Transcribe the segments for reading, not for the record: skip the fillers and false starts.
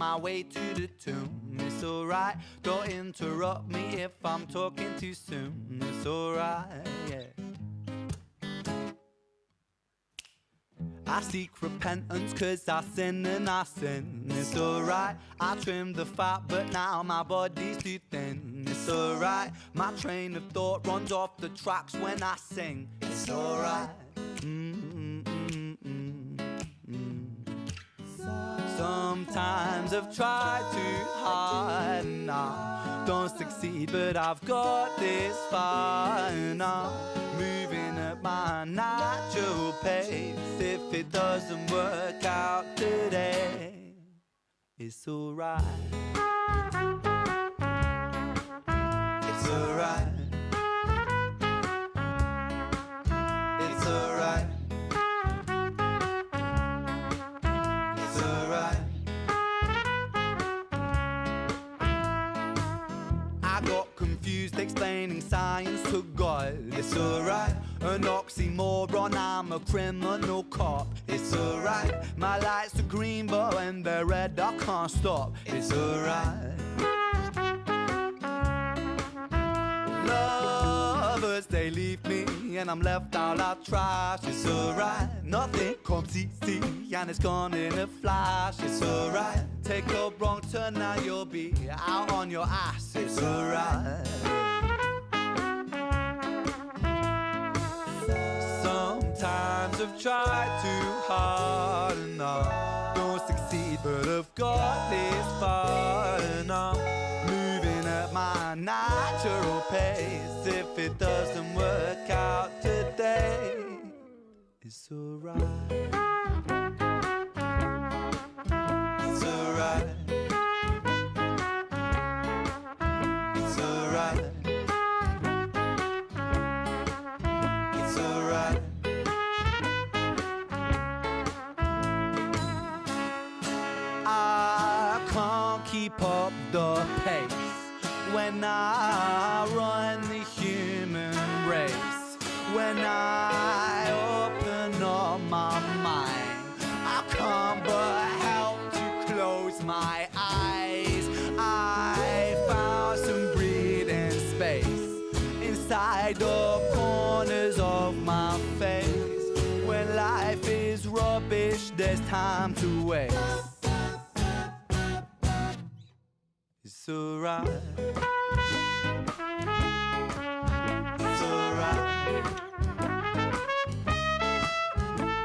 my way to the tomb. It's alright, don't interrupt me if I'm talking too soon. It's alright, yeah. I seek repentance cause I sin and I sin. It's alright, I trimmed the fat but now my body's too thin. It's alright, my train of thought runs off the tracks when I sing. It's alright. Sometimes I've tried too hard and I don't succeed, but I've got this far and I'm moving at my natural pace. If it doesn't work out today, it's alright. It's alright. It's alright. It's alright. I got confused explaining science to God. It's alright. An oxymoron, I'm a criminal cop. It's alright. My lights are green but when they're red I can't stop. It's alright. Lovers, they leave me and I'm left out like trash. It's alright. Nothing comes easy and it's gone in a flash. It's alright. Take a wrong turn now you'll be out on your ass. It's alright. Sometimes I've tried too hard and I don't succeed, but I've got this far and I'm moving at my natural pace. If it doesn't work out today, it's alright. It's alright. It's alright. It's alright. I can't keep up the pace when I run the human race. When I open up my mind, I can't but help to close my eyes. I found some breathing space inside the corners of my face. When life is rubbish, there's time to waste. It's alright. It's alright.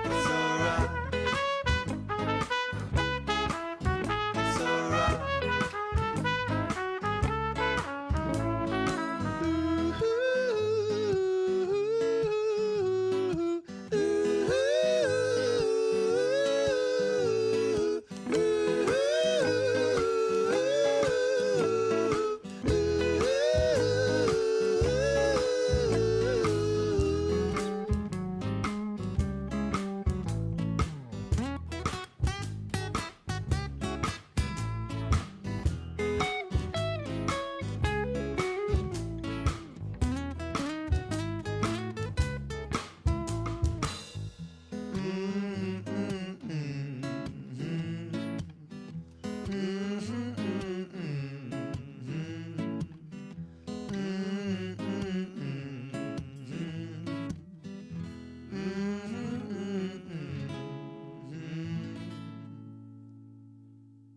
It's alright. It's alright.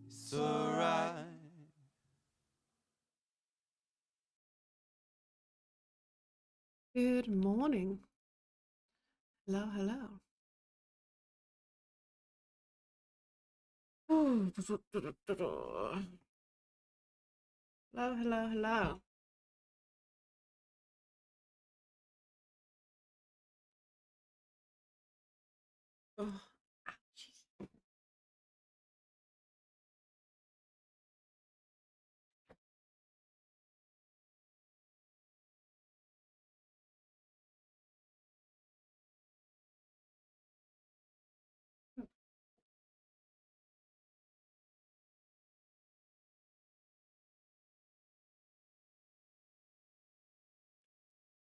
It's alright. Good morning. Hello, hello. Hello, hello, hello. Oh, ouchies.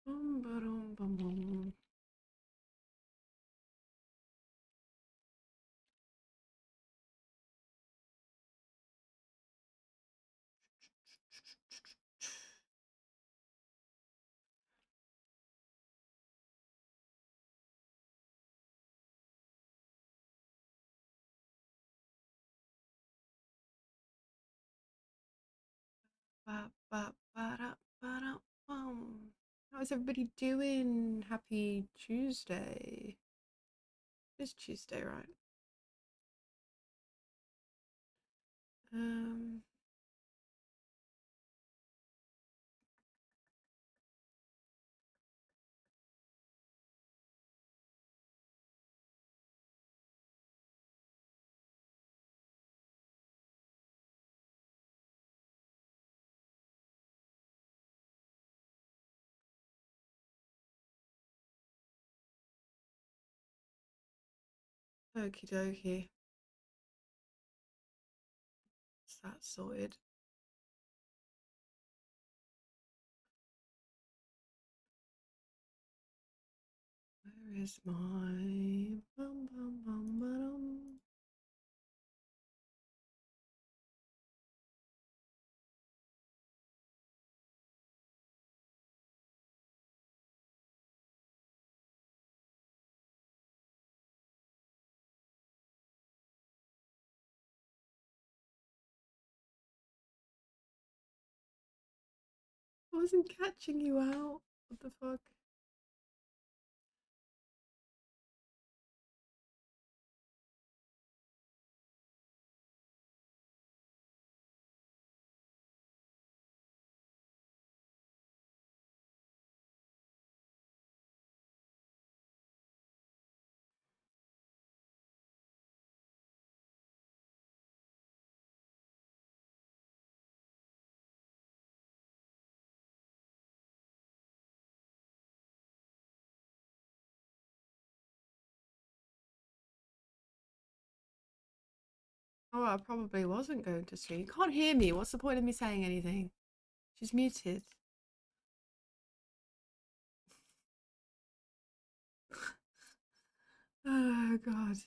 Boom, boom, boom, boom. Ba, ba, ba, da, ba, da, bum. How's everybody doing? Happy Tuesday. It's Tuesday, right? Um, Okie dokie. Is that sorted? Where is my bum bum bum bum? I wasn't catching you out. What the fuck? Oh, I probably wasn't going to sleep. You can't hear me. What's the point of me saying anything? She's muted. Oh, God.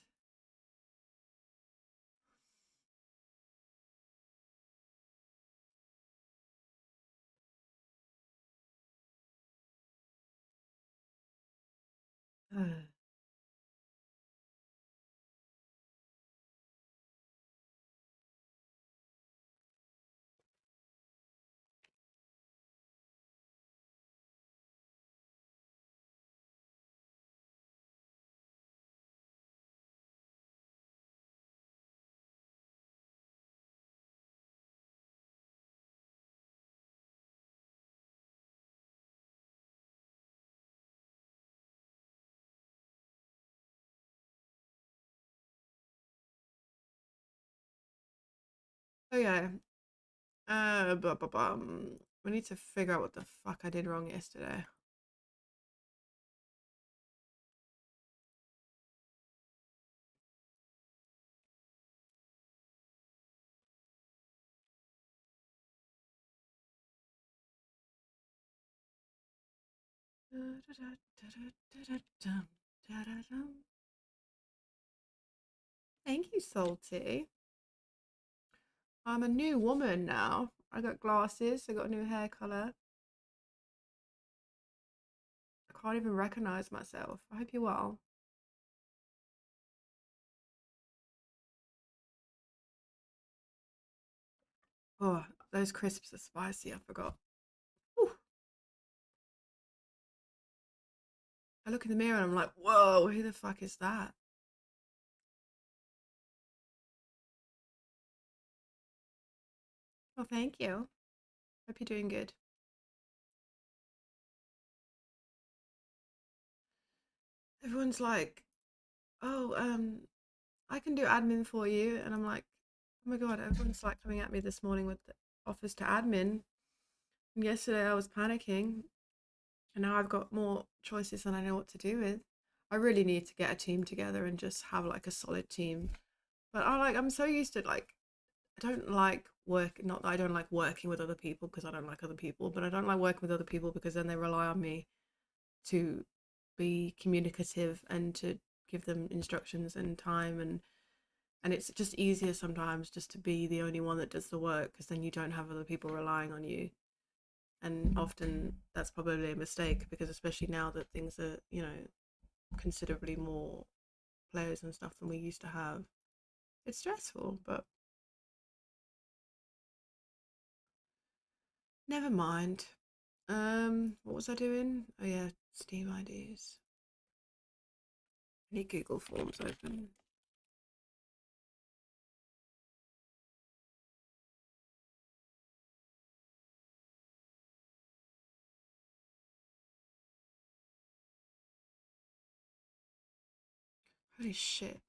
Oh, yeah. We need to figure out what the fuck I did wrong yesterday. Thank you, Salty. I'm a new woman now. I got glasses. I got a new hair color. I can't even recognize myself. I hope you're well. Oh, those crisps are spicy. I forgot. Whew. I look in the mirror and I'm like, whoa, who the fuck is that? Well, thank you. Hope you're doing good. Everyone's like, oh, I can do admin for you. And I'm like, oh my God, everyone's like coming at me this morning with the offers to admin. And yesterday I was panicking and now I've got more choices than I know what to do with. I really need to get a team together and just have like a solid team. But I'm so used to like I don't like work not that I don't like working with other people because I don't like other people, but I don't like working with other people because then they rely on me to be communicative and to give them instructions and time and it's just easier sometimes just to be the only one that does the work because then you don't have other people relying on you. And often that's probably a mistake because especially now that things are, considerably more players and stuff than we used to have, it's stressful, but Never mind. What was I doing? Oh yeah, Steam IDs. Any Google Forms open? Holy shit.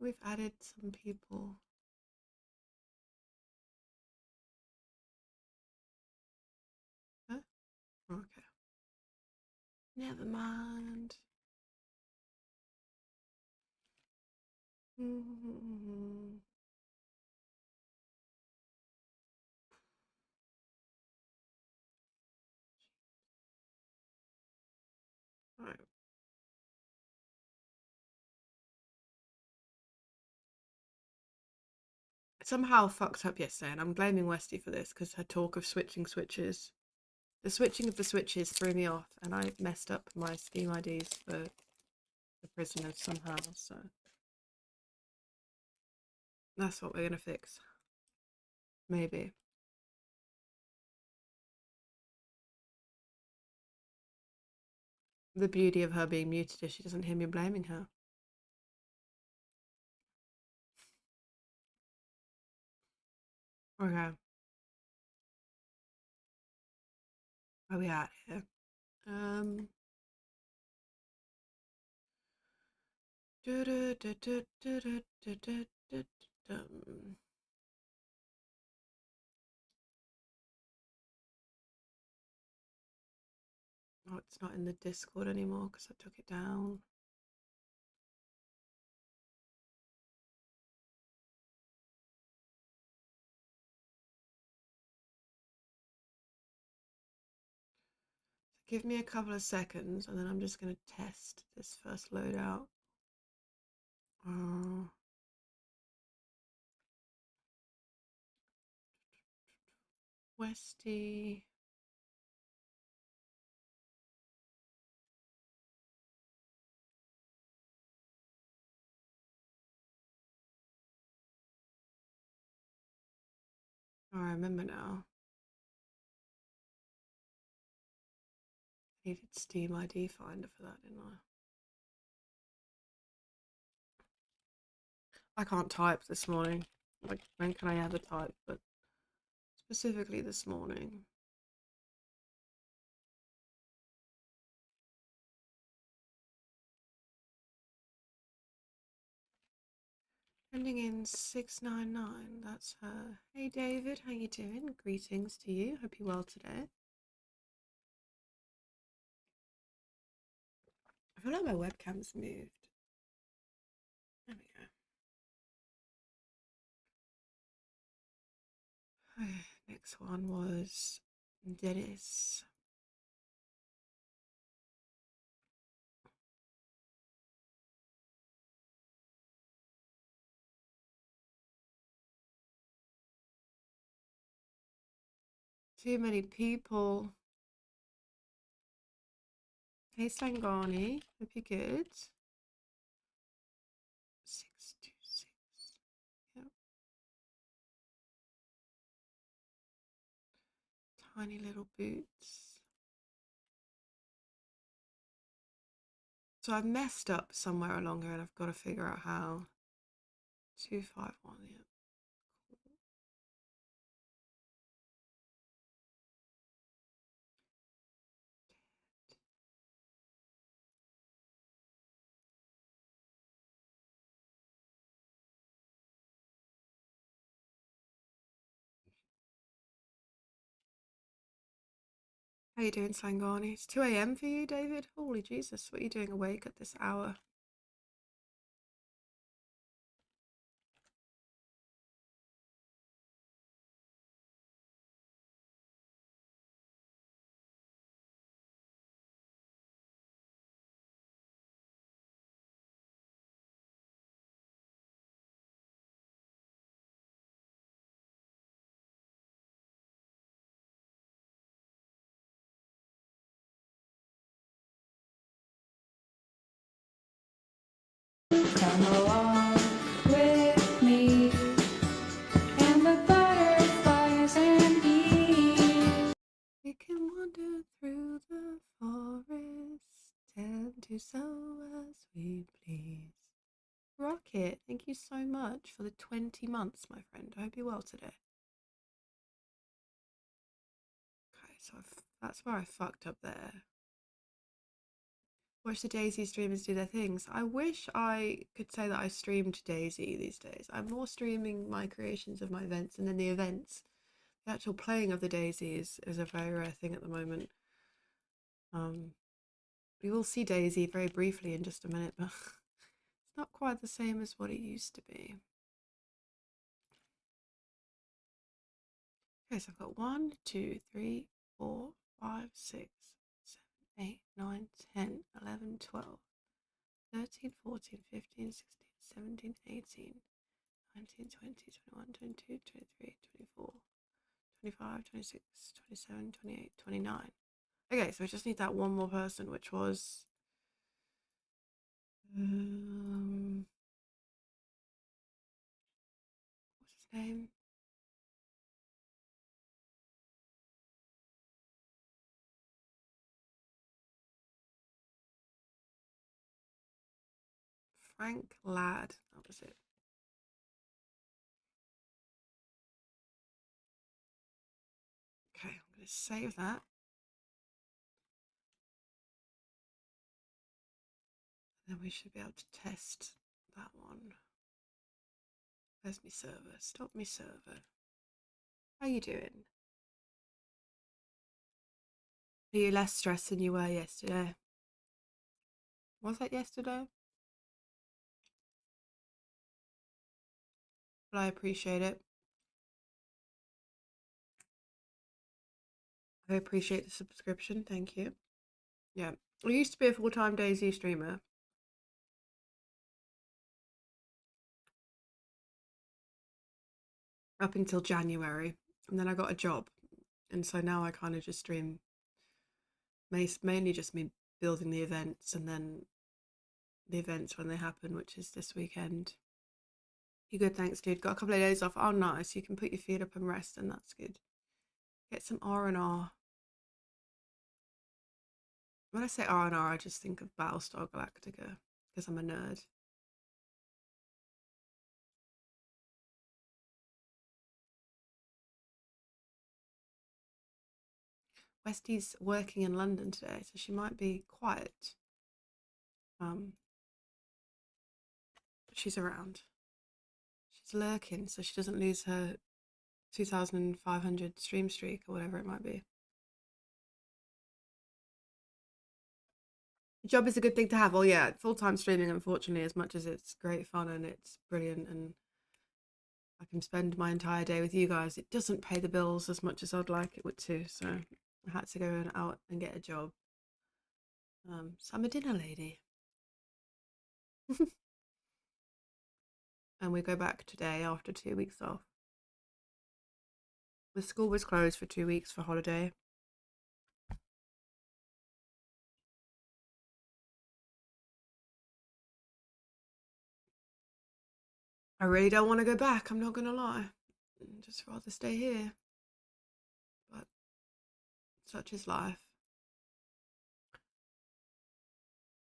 We've added some people. Huh? Okay. Never mind. Right. Somehow fucked up yesterday, and I'm blaming Westy for this because her talk of switching switches. The switching of the switches threw me off, and I messed up my Steam IDs for the prisoners somehow, so that's what we're gonna fix. Maybe. The beauty of her being muted is she doesn't hear me blaming her. Okay. Where are we at here? Um. Oh, it's not in the Discord anymore because I took it down. Give me a couple of seconds and then I'm just going to test this first loadout. Westy. Oh, I remember now. I needed Steam ID Finder for that, didn't I? I can't type this morning. Like, when can I ever type? But specifically this morning. Ending in 699. That's her. Hey David, how you doing? Greetings to you. Hope you're well today. I feel like my webcam's moved. There we go. Next one was Dennis. Too many people. Hey Stangani, hope you're good. 626. Yep. Tiny little boots. So I've messed up somewhere along here and I've got to figure out how. 251, yeah. How you doing, Sangani? It's 2 a.m. for you, David? Holy Jesus, what are you doing awake at this hour? Come along with me, and the butterflies Kit, thank you so much for the 20 months, my friend. I hope you're well today. Okay, so that's where I fucked up there. Watch the DayZ streamers do their things. I wish I could say that I streamed DayZ these days. I'm more streaming my creations of my events, and then the events, the actual playing of the DayZ is a very rare thing at the moment. We will see DayZ very briefly in just a minute, but it's not quite the same as what it used to be. Okay, so I've got 1, 2, 3, 4, 5, 6, 7, 8, 9, 10, 11, 12, 13, 14, 15, 16, 17, 18, 19, 20, 21, 22, 23, 24, 25, 26, 27, 28, 29. Okay, so I just need that one more person, which was what's his name? Frank Ladd. That was it. Okay, I'm going to save that. And then we should be able to test that one. Where's me server? Stop me server. How you doing? Are you less stressed than you were yesterday? Was that yesterday? But I appreciate it. I appreciate the subscription. Thank you. Yeah. I used to be a full-time DayZ streamer. Up until January. And then I got a job. And so now I kind of just stream mainly just me building the events and then the events when they happen, which is this weekend. You good? Thanks, dude. Got a couple of days off. Oh, nice. You can put your feet up and rest, and that's good. Get some R&R. When I say R&R, I just think of Battlestar Galactica because I'm a nerd. Westie's working in London today, so she might be quiet. She's around. She's lurking so she doesn't lose her 2,500 stream streak or whatever it might be. The job is a good thing to have. Well, yeah, full-time streaming, unfortunately, as much as it's great fun and it's brilliant and I can spend my entire day with you guys, it doesn't pay the bills as much as I'd like it would to. So I had to go out and get a job. So I'm a dinner lady. And we go back today after 2 weeks off. The school was closed for 2 weeks for holiday. I really don't want to go back, I'm not going to lie. I'd just rather stay here. But such is life.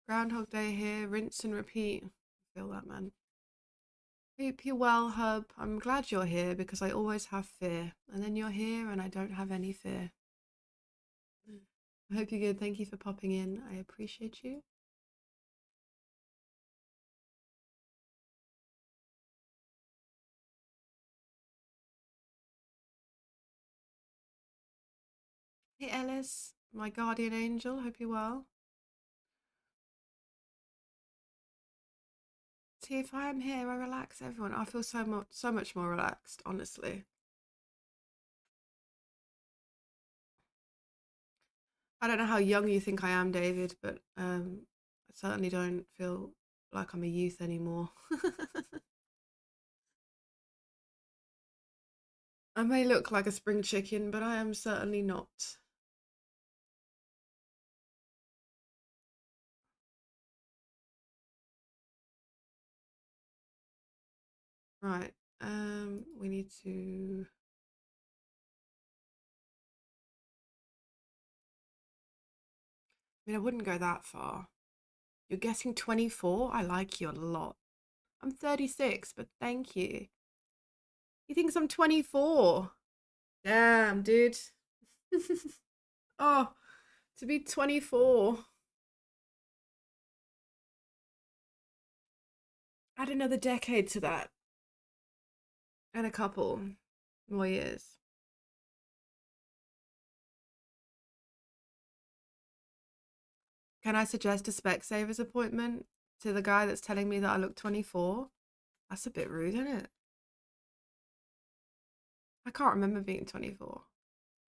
Groundhog Day here, rinse and repeat. I feel that, man. Hope you're well, Hub. I'm glad you're here because I always have fear. And then you're here and I don't have any fear. I hope you're good. Thank you for popping in. I appreciate you. Hey, Ellis, my guardian angel. Hope you're well. See, if I am here, I relax everyone. I feel so much more relaxed, honestly. I don't know how young you think I am, David, but I certainly don't feel like I'm a youth anymore. I may look like a spring chicken, but I am certainly not. Right, we need to... I mean, I wouldn't go that far. You're getting 24? I like you a lot. I'm 36, but thank you. He thinks I'm 24. Damn, dude. Oh, to be 24. Add another decade to that. And a couple more years. Can I suggest a Specsavers appointment to the guy that's telling me that I look 24? That's a bit rude, isn't it? I can't remember being 24.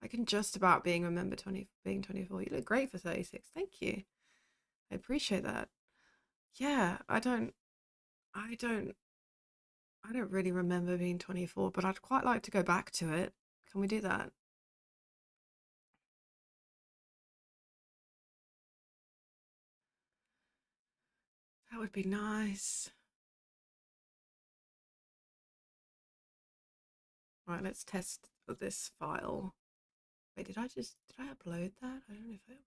I can just about being 24. You look great for 36. Thank you. I appreciate that. Yeah, I don't really remember being 24, but I'd quite like to go back to it. Can we do that? That would be nice. Right, let's test this file. Wait, did I upload that? I don't know if I uploaded it.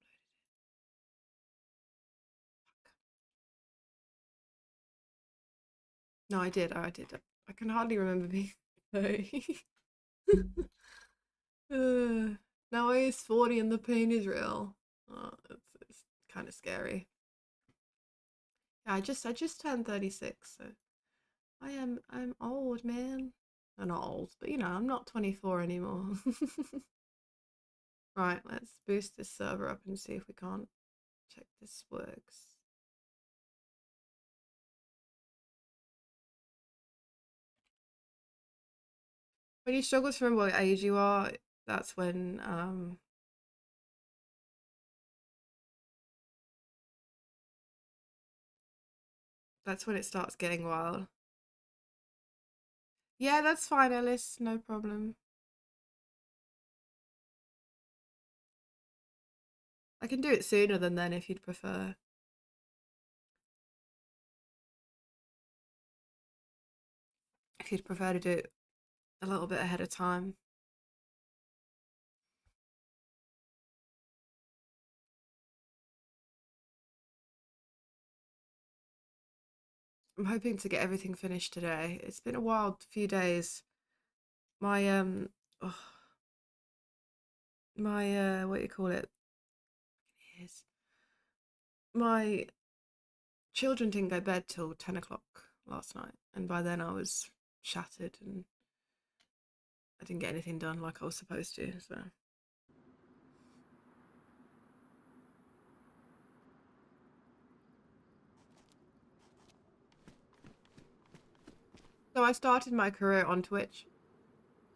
No, I did. I did. I can hardly remember being 30. Now I is 40 and the pain is real. Oh, it's kind of scary. Yeah, I just turned 36, so I'm old, man. I'm not old, but you know, I'm not 24 anymore. Right, let's boost this server up and see if we can't check this works. When you struggle to remember what age you are, that's when it starts getting wild. Yeah, that's fine, Ellis, no problem. I can do it sooner than then if you'd prefer. If you'd prefer to do it a little bit ahead of time. I'm hoping to get everything finished today. It's been a wild few days. My oh, my what do you call it? Is my children didn't go to bed till 10 o'clock last night, and by then I was shattered and I didn't get anything done like I was supposed to. So I started my career on Twitch.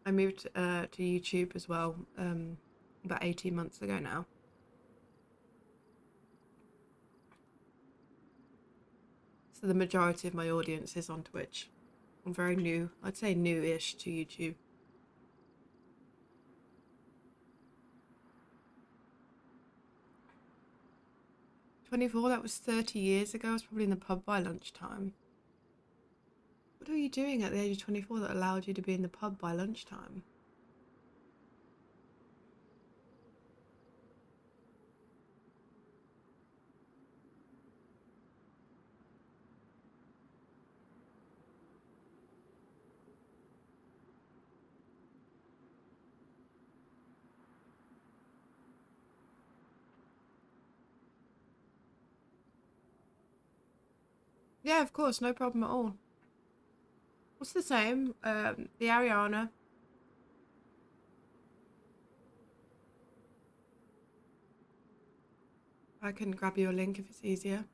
I moved to YouTube as well about 18 months ago now. So the majority of my audience is on Twitch. I'm very new. I'd say new-ish to YouTube. 24, that was 30 years ago. I was probably in the pub by lunchtime. What were you doing at the age of 24 that allowed you to be in the pub by lunchtime? Yeah, of course, no problem at all. What's the same? The Ariana. I can grab you a link if it's easier.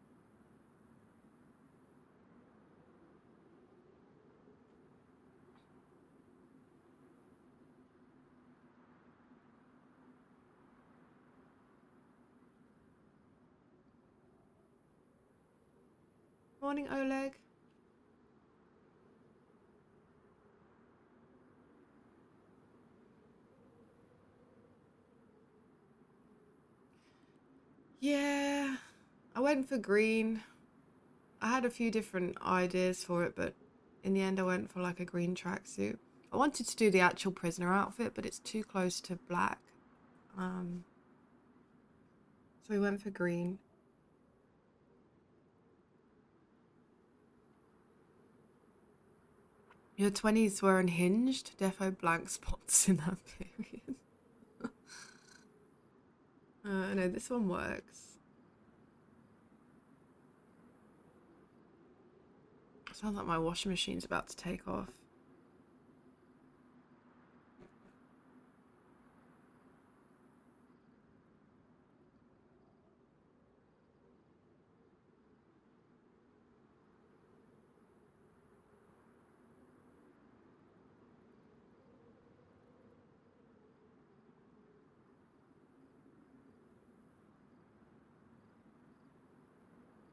Morning, Oleg. Yeah, I went for green. I had a few different ideas for it, but in the end I went for like a green tracksuit. I wanted to do the actual prisoner outfit, but it's too close to black. So we went for green. Your 20s were unhinged? Defo blank spots in that period. No, this one works. Sounds like my washing machine's about to take off.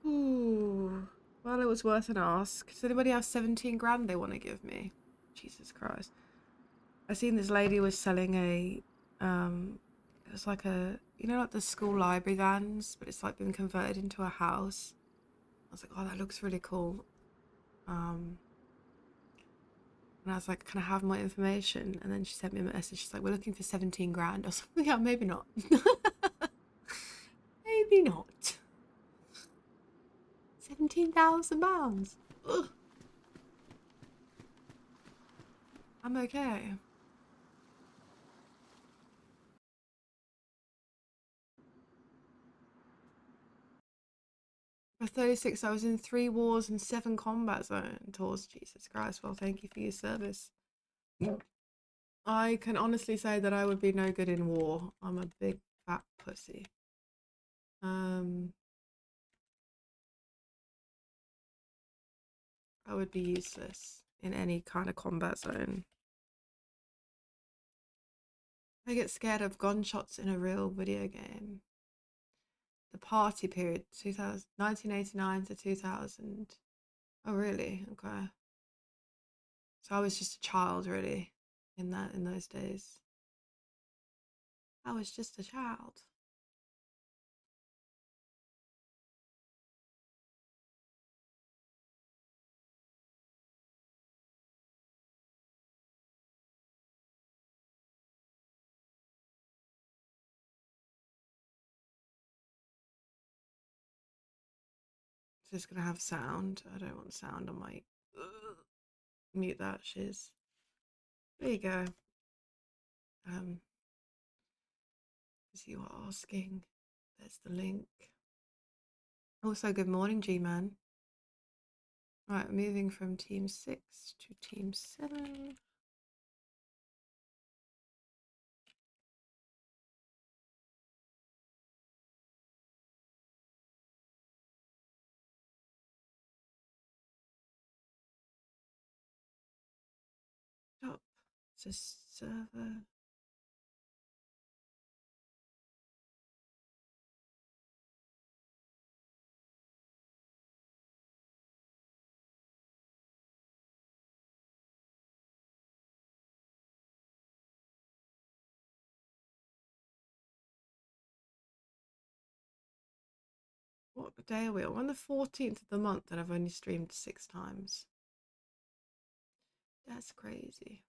Ooh. Well, it was worth an ask. Does anybody have 17 grand they want to give me? Jesus Christ. I seen this lady was selling a, it was like a, you know, like the school library vans, but it's like been converted into a house. I was like, oh, that looks really cool. And I was like, can I have more information? And then she sent me a message. She's like, we're looking for 17 grand. I was like, yeah, maybe not. Maybe not. £17,000. Ugh. I'm okay. For 36, I was in 3 wars and 7 combat zone tours. Jesus Christ. Well, thank you for your service. I can honestly say that I would be no good in war. I'm a big fat pussy. I would be useless in any kind of combat zone. I get scared of gunshots in a real video game. The party period, 1989 to 2000. Oh, really? Okay. So I was just a child, really, in those days. I was just a child. It's just gonna have sound. I don't want sound on my. Mute that shiz. There you go. As you are asking, there's the link. Also, good morning, G-Man. Right, moving from team 6 to team 7. Stop. It's a server. What day are we on? We're on the 14th of the month and I've only streamed 6 times. That's crazy.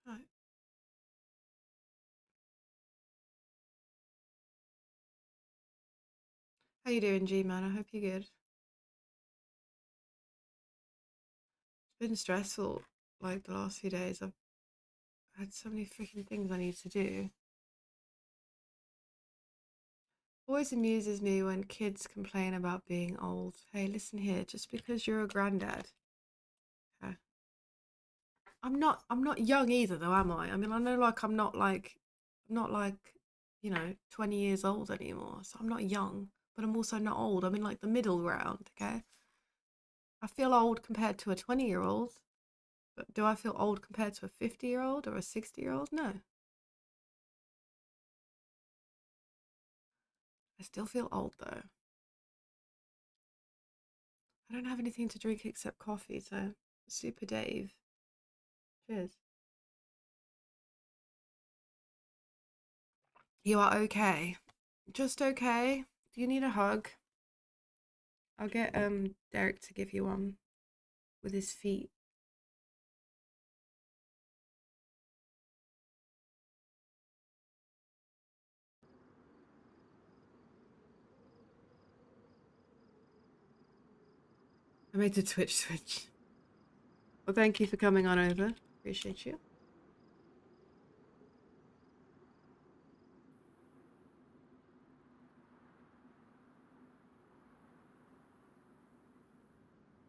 Right. How you doing, G-Man? I hope you're good. It's been stressful, like, the last few days. I've had so many freaking things I need to do. Always amuses me when kids complain about being old. Hey, listen here, just because you're a granddad. Okay. I'm not young either though, am I? I mean, I know like I'm not like, you know, 20 years old anymore. So I'm not young, but I'm also not old. I'm in like the middle ground, okay? I feel old compared to a 20-year-old, but do I feel old compared to a 50-year-old or a 60-year-old? No. I still feel old though. I don't have anything to drink except coffee, so Super Dave. Cheers. You are okay. Just okay. Do you need a hug? I'll get Derek to give you one with his feet. I made the Twitch switch. Well, thank you for coming on over. Appreciate you.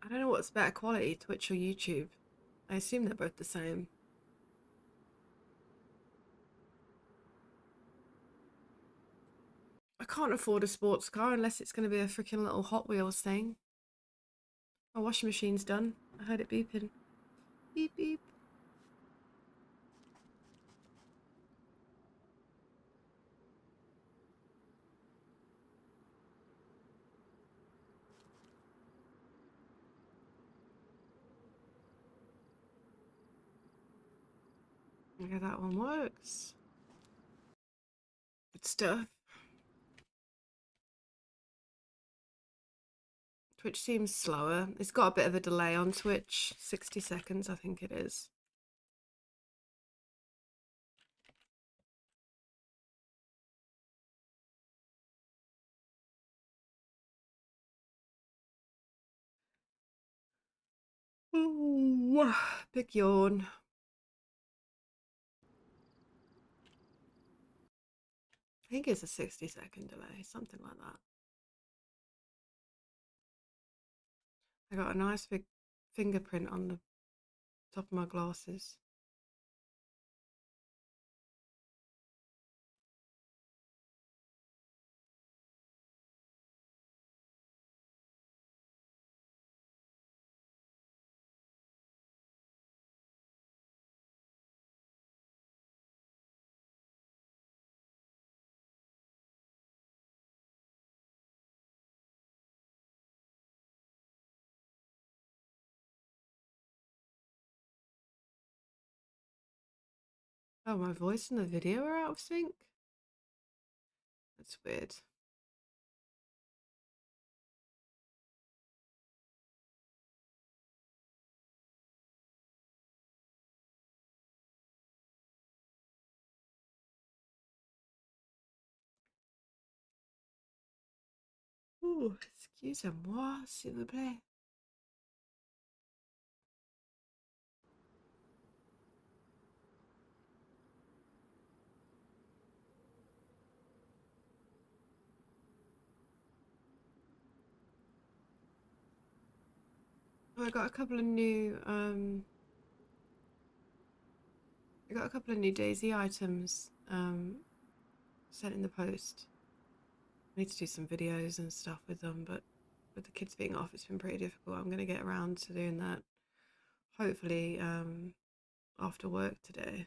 I don't know what's better quality, Twitch or YouTube. I assume they're both the same. I can't afford a sports car unless it's going to be a freaking little Hot Wheels thing. My washing machine's done. I heard it beeping. Beep, beep. Okay, that one works. Good stuff. Twitch seems slower. It's got a bit of a delay on Twitch. 60 seconds, I think it is. Ooh, big yawn. I think it's a 60-second delay, something like that. I got a nice big fingerprint on the top of my glasses. Oh, my voice and the video are out of sync? That's weird. Ooh, excusez-moi, s'il vous plaît. Oh, I got a couple of new DayZ items sent in the post. I need to do some videos and stuff with them, but with the kids being off, it's been pretty difficult. I'm gonna get around to doing that. Hopefully, after work today.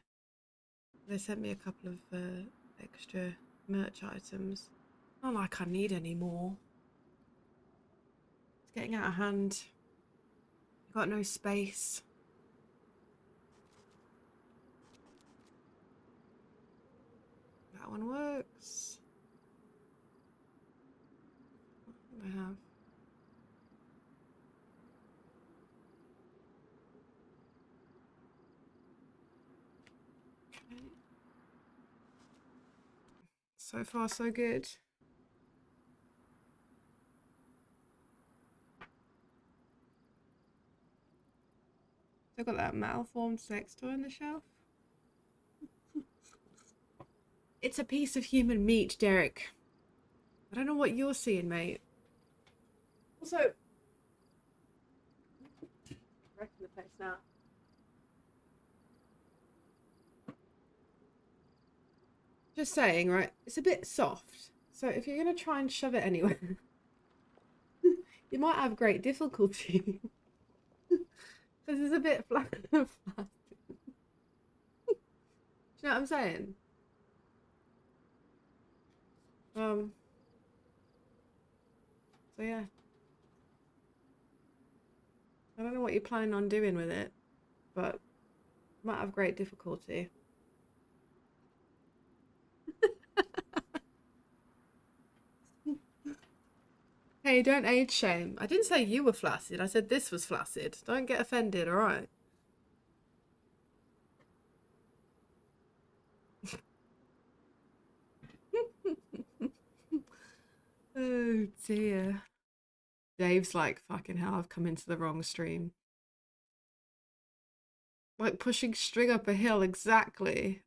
They sent me a couple of extra merch items. Not like I need any more. It's getting out of hand. I've got no space. That one works. What do I have? Okay. So far, so good. Still got that malformed sex toy on the shelf. It's a piece of human meat, Derek. I don't know what you're seeing, mate. Also, wrecking the place now. Just saying, right? It's a bit soft. So if you're gonna try and shove it anywhere, you might have great difficulty. Because it's a bit flat. Do you know what I'm saying? So yeah. I don't know what you're planning on doing with it, but might have great difficulty. Hey, don't age shame. I didn't say you were flaccid. I said this was flaccid. Don't get offended, alright? Oh dear. Dave's like, fucking hell, I've come into the wrong stream. Like pushing string up a hill, exactly.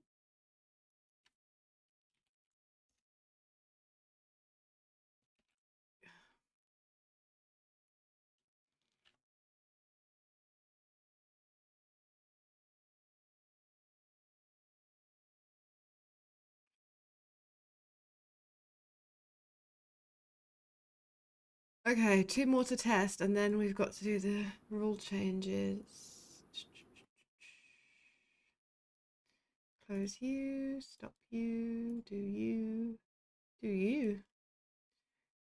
Okay, 2 more to test, and then we've got to do the rule changes. Close you, stop you, do you, do you,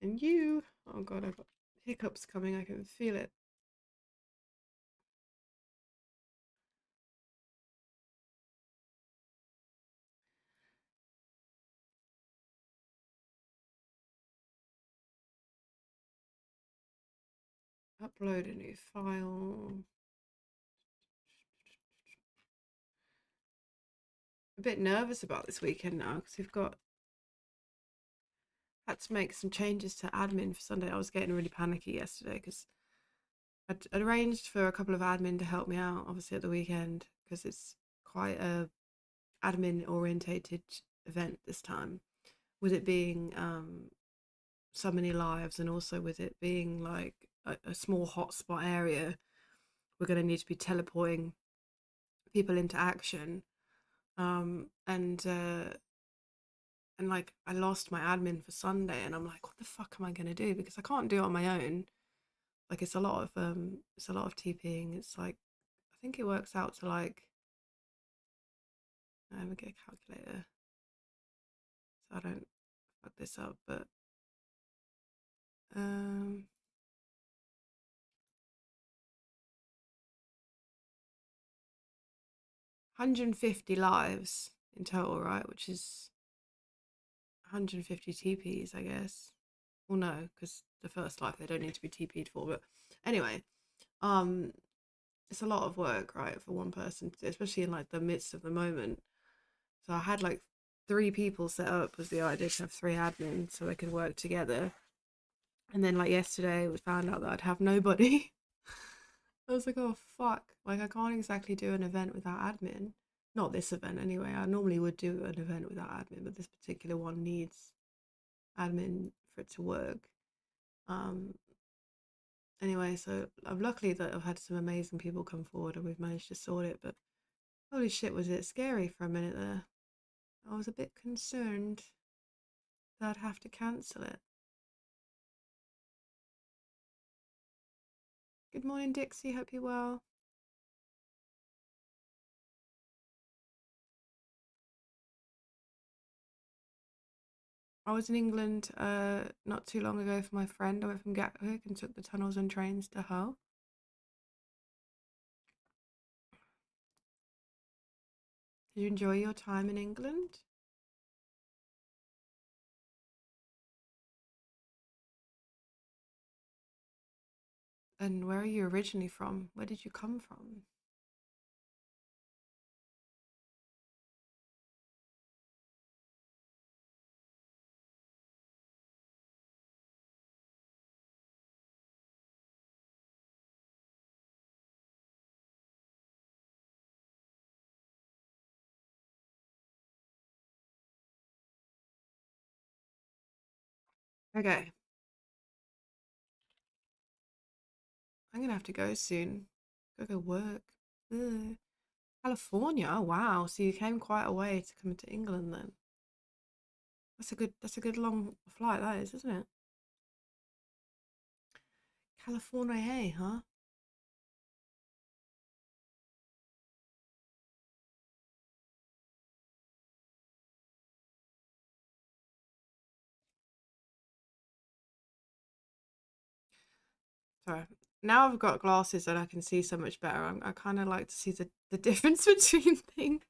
and you. Oh god, I've got hiccups coming, I can feel it. Upload a new file. A bit nervous about this weekend now because we've got had to make some changes to admin for Sunday. I was getting really panicky yesterday because I'd arranged for a couple of admin to help me out, obviously at the weekend, because it's quite a admin orientated event this time, with it being so many lives, and also with it being like a small hotspot area. We're going to need to be teleporting people into action, and like I lost my admin for Sunday, and I'm like, what the fuck am I going to do, because I can't do it on my own. Like it's a lot of TPing. It's like, I think it works out to like, let me get a calculator so I don't fuck this up, but 150 lives in total, right? Which is 150 TPs, I guess. Well, no, because the first life they don't need to be TP'd for. But anyway, um, it's a lot of work, right, for one person, especially in like the midst of the moment. So I had like 3 people set up, was the idea, to have 3 admins so they could work together. And then like yesterday, we found out that I'd have nobody. I was like, oh fuck! Like I can't exactly do an event without admin. Not this event anyway. I normally would do an event without admin, but this particular one needs admin for it to work. Um. Anyway, so I'm lucky that I've had some amazing people come forward and we've managed to sort it. But holy shit, was it scary for a minute there? I was a bit concerned that I'd have to cancel it. Good morning, Dixie. Hope you're well. I was in England not too long ago for my friend. I went from Gatwick and took the tunnels and trains to Hull. Did you enjoy your time in England? And where are you originally from? Where did you come from? Okay. I'm gonna have to go soon. Go work. Ugh. California. Oh wow. So you came quite a way to come to England then. That's a good long flight that is, isn't it? California, huh? Sorry. Now I've got glasses and I can see so much better. I kind of like to see the difference between things.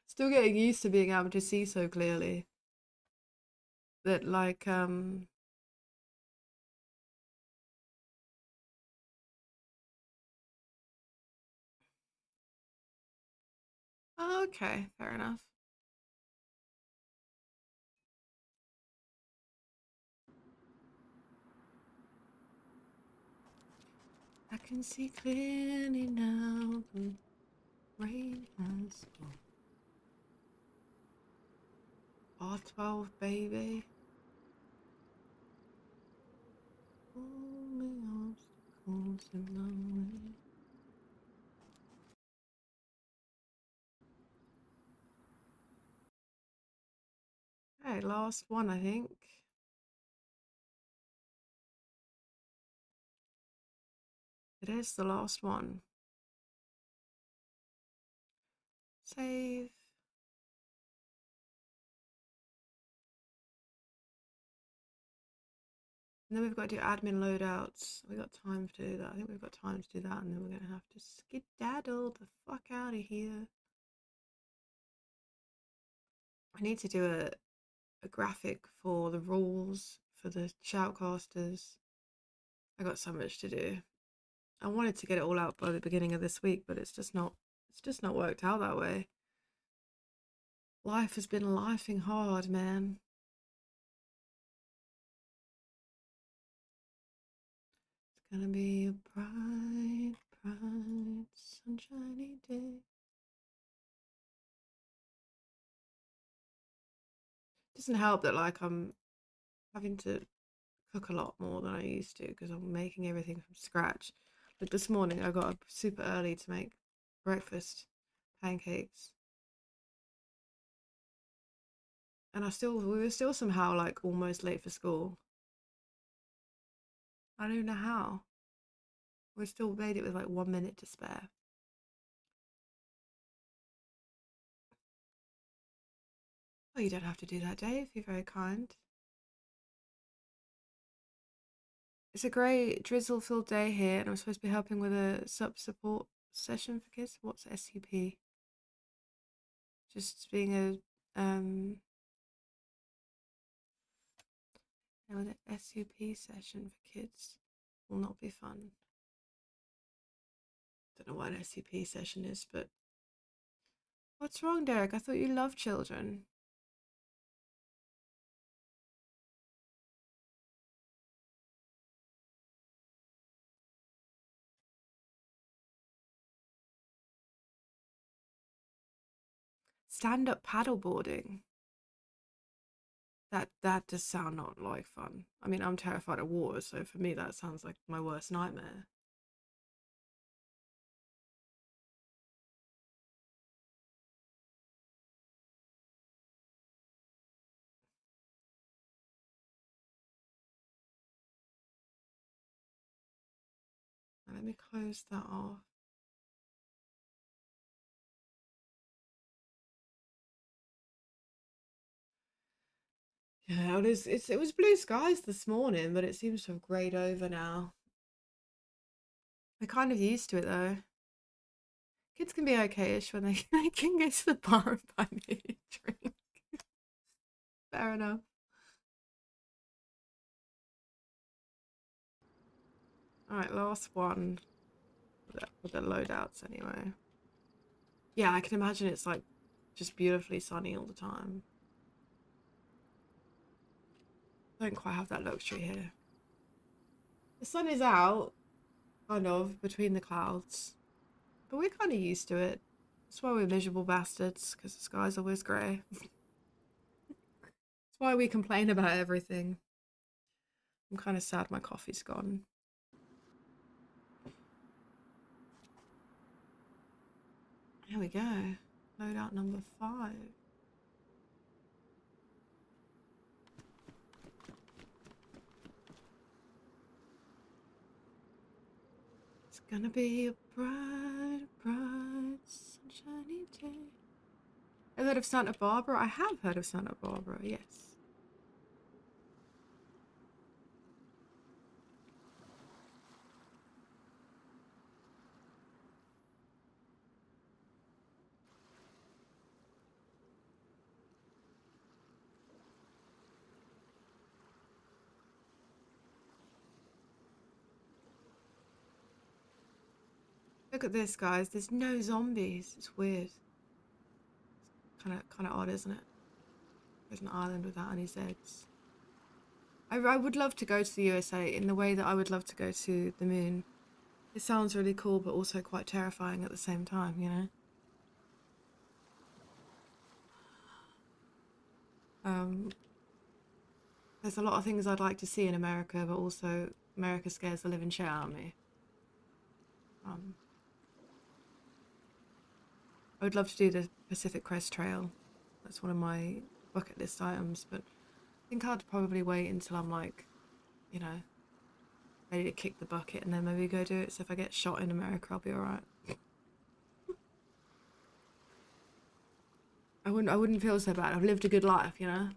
Still getting used to being able to see so clearly. That like oh, okay, fair enough. I can see clearly now. The rain has gone. R12, baby. All the obstacles in my way. Okay, last one, I think. It is the last one. Save. And then we've got to do admin loadouts. We got time to do that. I think we've got time to do that, and then we're gonna have to skedaddle the fuck out of here. I need to do a graphic for the rules for the shoutcasters. I got so much to do. I wanted to get it all out by the beginning of this week, but it's just not worked out that way. Life has been lifing hard, man. It's gonna be a bright, bright, sunshiny day. Doesn't help that like I'm having to cook a lot more than I used to because I'm making everything from scratch. Like this morning, I got up super early to make breakfast, pancakes, and we were still somehow like almost late for school. I don't even know how. We still made it with like 1 minute to spare. Oh, you don't have to do that, Dave. You're very kind. It's a great drizzle-filled day here, and I'm supposed to be helping with a SUP support session for kids. What's SUP? Just being with an SUP session for kids will not be fun. Don't know what an SUP session is, but what's wrong, Derek? I thought you loved children. Stand-up paddleboarding. That does sound not like fun. I mean, I'm terrified of water, so for me that sounds like my worst nightmare. Now, let me close that off. Yeah, it was blue skies this morning, but it seems to have greyed over now. We're kind of used to it though. Kids can be okay-ish when they can go to the bar and buy me a drink. Fair enough. Alright, last one. With the loadouts anyway. Yeah, I can imagine it's like just beautifully sunny all the time. Don't quite have that luxury here. The sun is out, kind of, between the clouds. But we're kind of used to it. That's why we're miserable bastards, because the sky's always grey. That's why we complain about everything. I'm kind of sad my coffee's gone. Here we go. Loadout number 5. It's gonna be a bright, bright, sunshiny day. Have you heard of Santa Barbara? I have heard of Santa Barbara, yes. Look at this, guys. There's no zombies. It's weird. Kind of odd, isn't it? There's an island without any Zeds. I would love to go to the USA in the way that I would love to go to the moon. It sounds really cool, but also quite terrifying at the same time, you know? Um, there's a lot of things I'd like to see in America, but also America scares the living shit out of me. Um, I would love to do the Pacific Crest Trail. That's one of my bucket list items, but I think I'd probably wait until I'm like, you know, ready to kick the bucket and then maybe go do it. So if I get shot in America, I'll be alright. I wouldn't feel so bad. I've lived a good life, you know?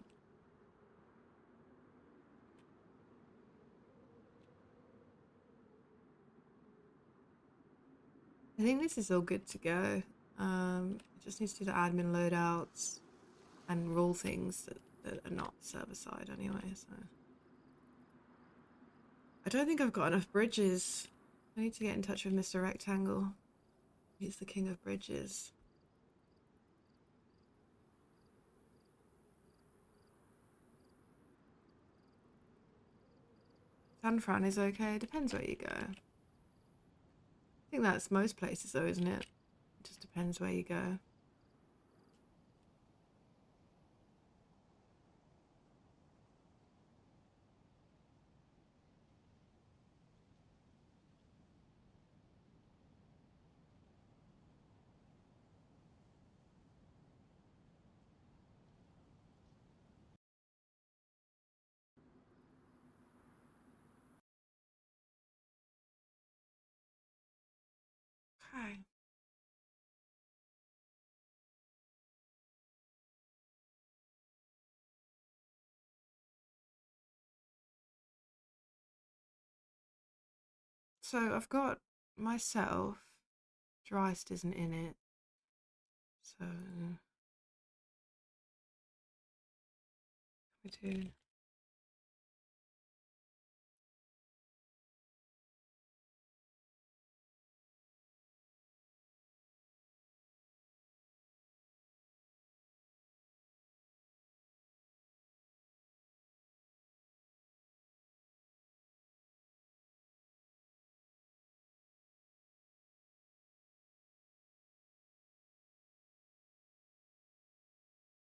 I think this is all good to go. It just needs to do the admin loadouts and rule things that are not server side anyway, so. I don't think I've got enough bridges. I need to get in touch with Mr. Rectangle. He's the king of bridges. San Fran is okay. Depends where you go. I think that's most places though, isn't it? It just depends where you go. Okay. So I've got myself. Dreist isn't in it. So we do.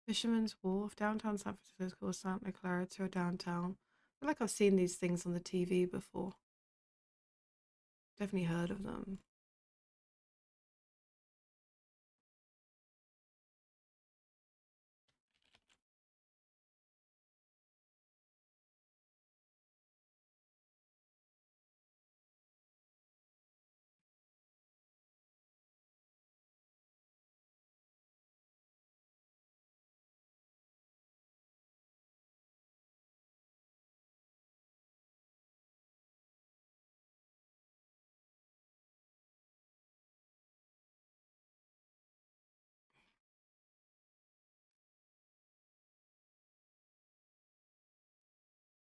Fisherman's Wharf, downtown San Francisco, or Santa Clarita, or downtown. I feel like I've seen these things on the TV before. Definitely heard of them.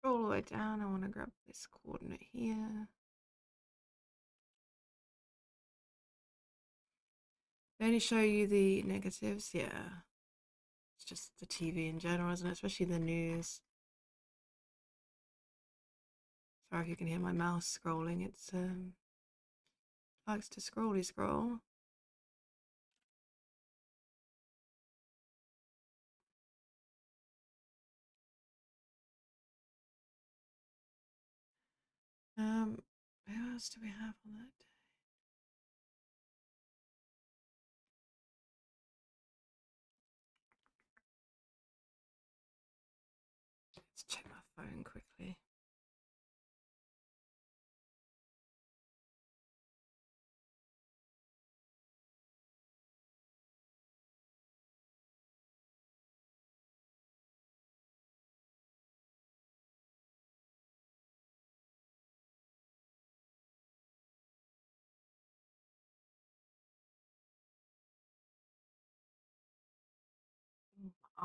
All the way down, I want to grab this coordinate here. They only show you the negatives, yeah. It's just the TV in general, isn't it? Especially the news. Sorry if you can hear my mouse scrolling. It's likes to scrolly scroll. Who else do we have on that day? Let's check my phone quickly.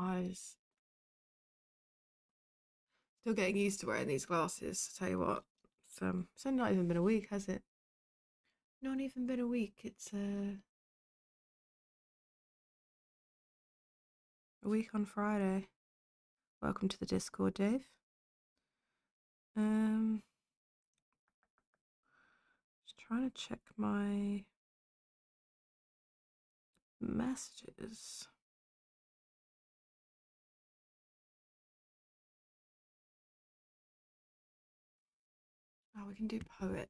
Eyes. Still getting used to wearing these glasses. I tell you what, it's only not even been a week, has it? Not even been a week. It's a week on Friday. Welcome to the Discord, Dave. Just trying to check my messages. Oh, we can do poet.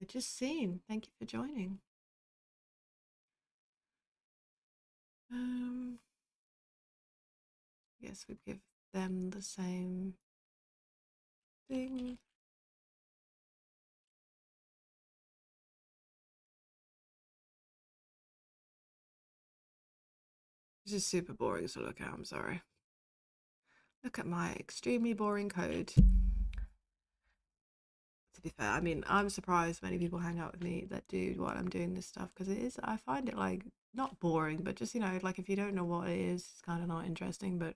I just seen. Thank you for joining. Guess we give them the same thing. This is super boring to look at, I'm sorry. Look at my extremely boring code. To be fair, I mean, I'm surprised many people hang out with me that do while I'm doing this stuff, because it is, I find it like, not boring, but just, you know, like if you don't know what it is, it's kind of not interesting, but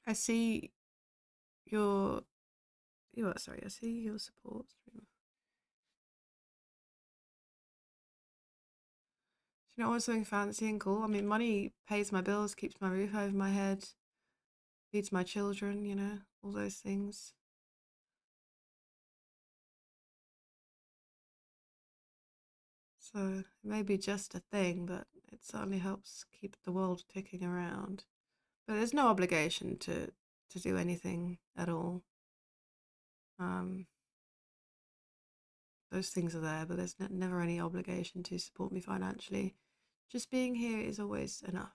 I see your, sorry, I see your support. You know, I want something fancy and cool. I mean, money pays my bills, keeps my roof over my head, feeds my children, you know, all those things. So it may be just a thing, but it certainly helps keep the world ticking around. But there's no obligation to do anything at all. Those things are there, but there's never any obligation to support me financially. Just being here is always enough.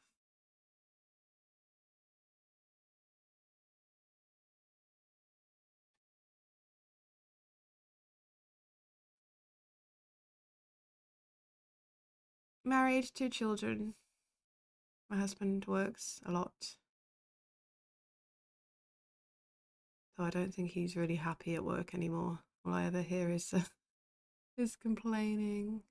Married, 2 children. My husband works a lot, so I don't think he's really happy at work anymore. All I ever hear is is complaining.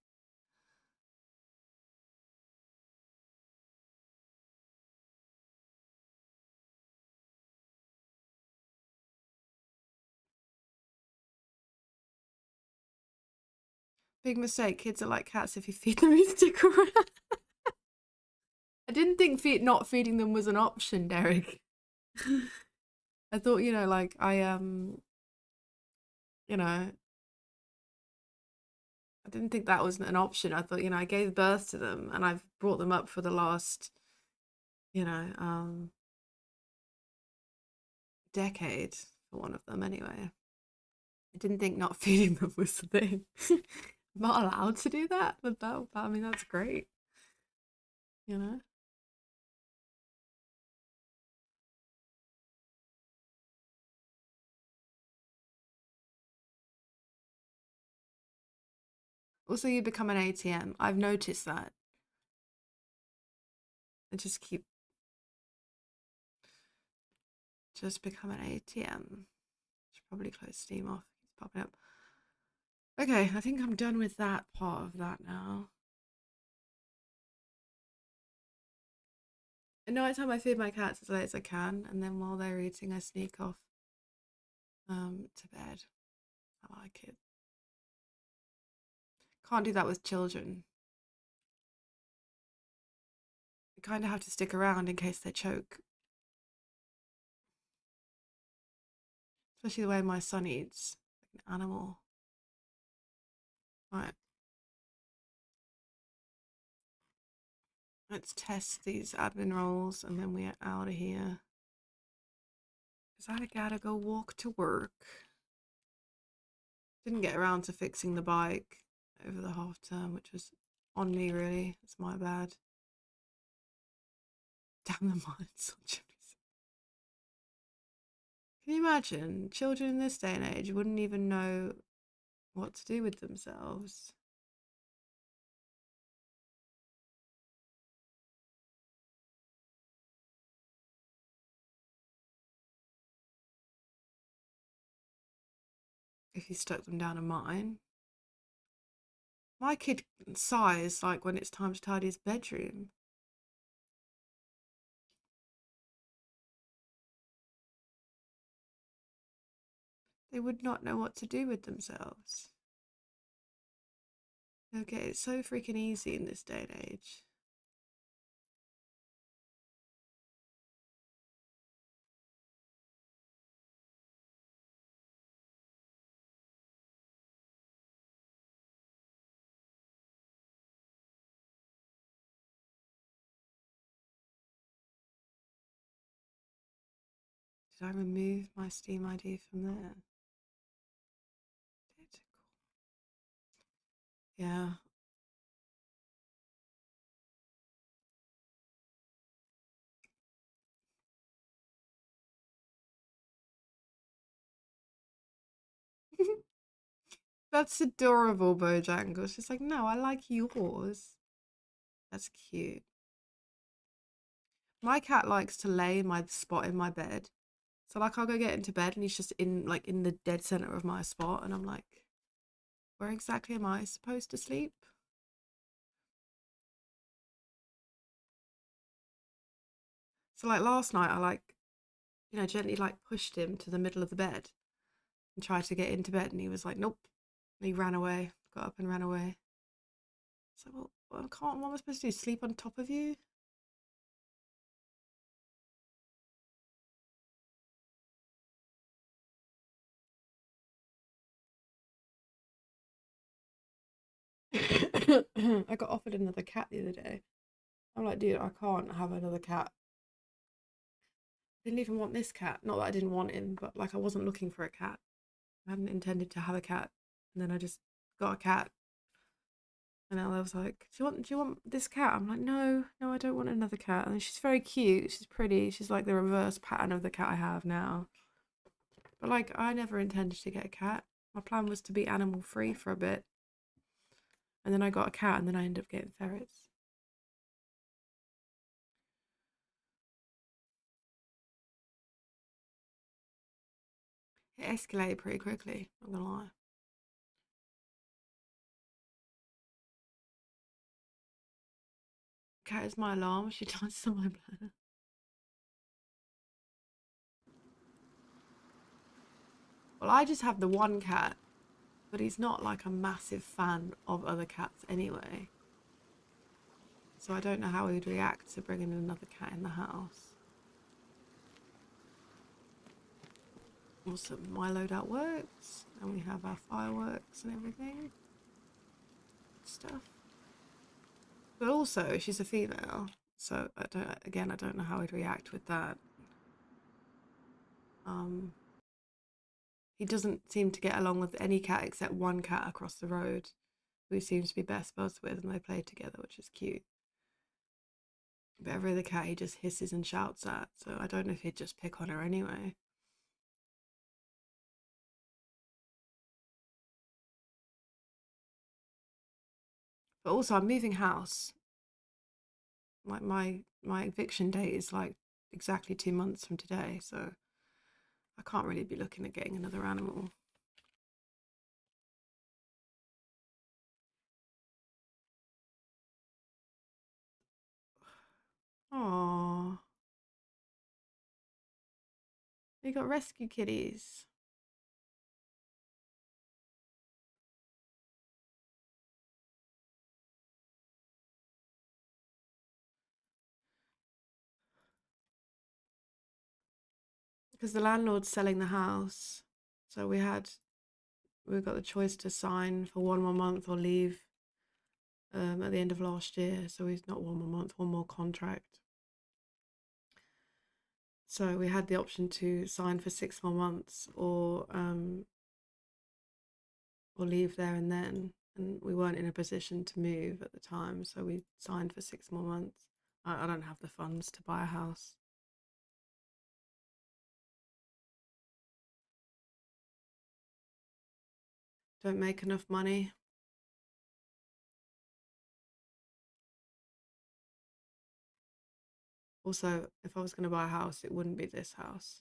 Big mistake. Kids are like cats. If you feed them, you stick around. I didn't think not feeding them was an option, Derek. I thought, you know, like you know, I didn't think that was an option. I thought, you know, I gave birth to them and I've brought them up for the last, you know, decade for one of them anyway. I didn't think not feeding them was the thing. I'm not allowed to do that, but I mean, that's great, you know. Also, you become an ATM. I've noticed that. I just become an ATM. Should probably close Steam off. It's popping up. Okay, I think I'm done with that part of that now. And night time I feed my cats as late as I can, and then while they're eating, I sneak off to bed. I like it. Can't do that with children. You kind of have to stick around in case they choke. Especially the way my son eats, like an animal. Right. Let's test these admin roles and then we're out of here. Because I gotta go walk to work. Didn't get around to fixing the bike over the half term, which was on me really. It's my bad. Damn the minds on chimneys. Can you imagine? Children in this day and age wouldn't even know what to do with themselves. If you stuck them down a mine. My kid sighs like when it's time to tidy his bedroom. They would not know what to do with themselves. Okay, it's so freaking easy in this day and age. Did I remove my Steam ID from there? Yeah. That's adorable, Bojangles. She's like, no, I like yours. That's cute. My cat likes to lay in my spot in my bed. So like I'll go get into bed and he's just in the dead center of my spot and I'm like, where exactly am I supposed to sleep? So like last night I gently like pushed him to the middle of the bed and tried to get into bed and he was like, nope. And he ran away, got up and ran away. So well, what am I supposed to do? Sleep on top of you? I got offered another cat the other day. I'm like, dude, I can't have another cat. I didn't even want this cat. Not that I didn't want him, but like I wasn't looking for a cat. I hadn't intended to have a cat. And then I just got a cat. And Ella was like, do you want this cat? I'm like, no, I don't want another cat. And she's very cute. She's pretty. She's like the reverse pattern of the cat I have now. But like, I never intended to get a cat. My plan was to be animal free for a bit. And then I got a cat and then I ended up getting ferrets. It escalated pretty quickly, not gonna lie. Cat is my alarm. She dances on my bladder. Well, I just have the one cat, but he's not like a massive fan of other cats anyway. So I don't know how he'd react to bringing another cat in the house. Also, my loadout works, and we have our fireworks and everything. Stuff. But also, she's a female, so I don't know how he'd react with that. He doesn't seem to get along with any cat except one cat across the road, who he seems to be best buds with, and they play together, which is cute. But every other cat he just hisses and shouts at, so I don't know if he'd just pick on her anyway. But also, I'm moving house. Like my eviction date is like exactly 2 months from today, so I can't really be looking at getting another animal. Aww. You got rescue kitties. Because the landlord's selling the house. So we got the choice to sign for 1 more month or leave at the end of last year. So it's not 1 more month, one more contract. So we had the option to sign for 6 more months or leave there and then. And we weren't in a position to move at the time, so we signed for 6 more months. I don't have the funds to buy a house. Don't make enough money. Also, if I was going to buy a house, it wouldn't be this house.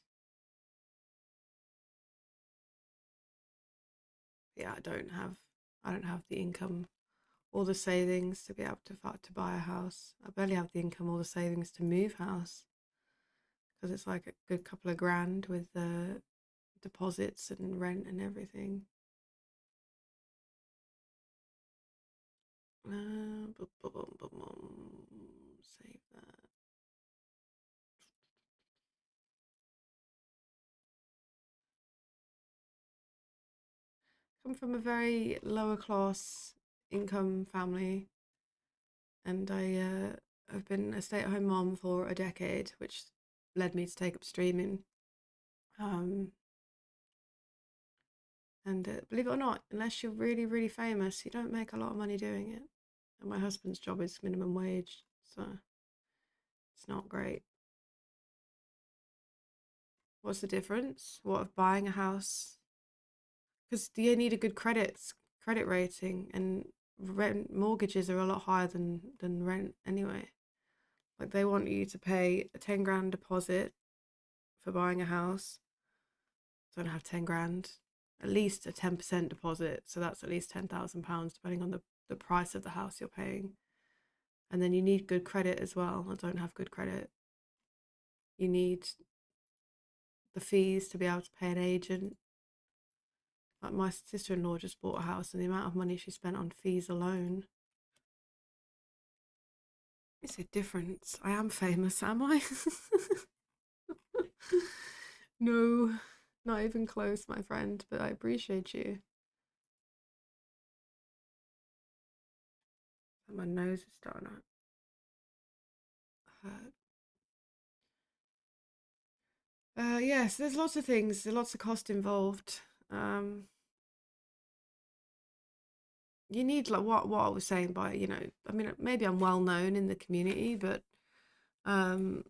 Yeah, I don't have the income all the savings to be able to buy a house. I barely have the income or the savings to move house because it's like a good couple of grand with the deposits and rent and everything. Save that. Come from a very lower class income family, and I have been a stay-at-home mom for a decade, which led me to take up streaming. Um, and believe it or not, unless you're really, really famous, you don't make a lot of money doing it. And my husband's job is minimum wage, so it's not great. What's the difference? What of buying a house? Because you need a good credit rating, and rent mortgages are a lot higher than rent anyway. Like they want you to pay a 10 grand deposit for buying a house. Don't have 10 grand, at least a 10% deposit. So that's at least £10,000 depending on the price of the house you're paying. And then you need good credit as well. I don't have good credit. You need the fees to be able to pay an agent. Like my sister-in-law just bought a house, and the amount of money she spent on fees alone. It's a difference. I am famous, am I? No, not even close, my friend, but I appreciate you. My nose is starting to hurt. Yes, there's lots of things, there's lots of cost involved. You need like what I was saying by, I mean, maybe I'm well known in the community, but um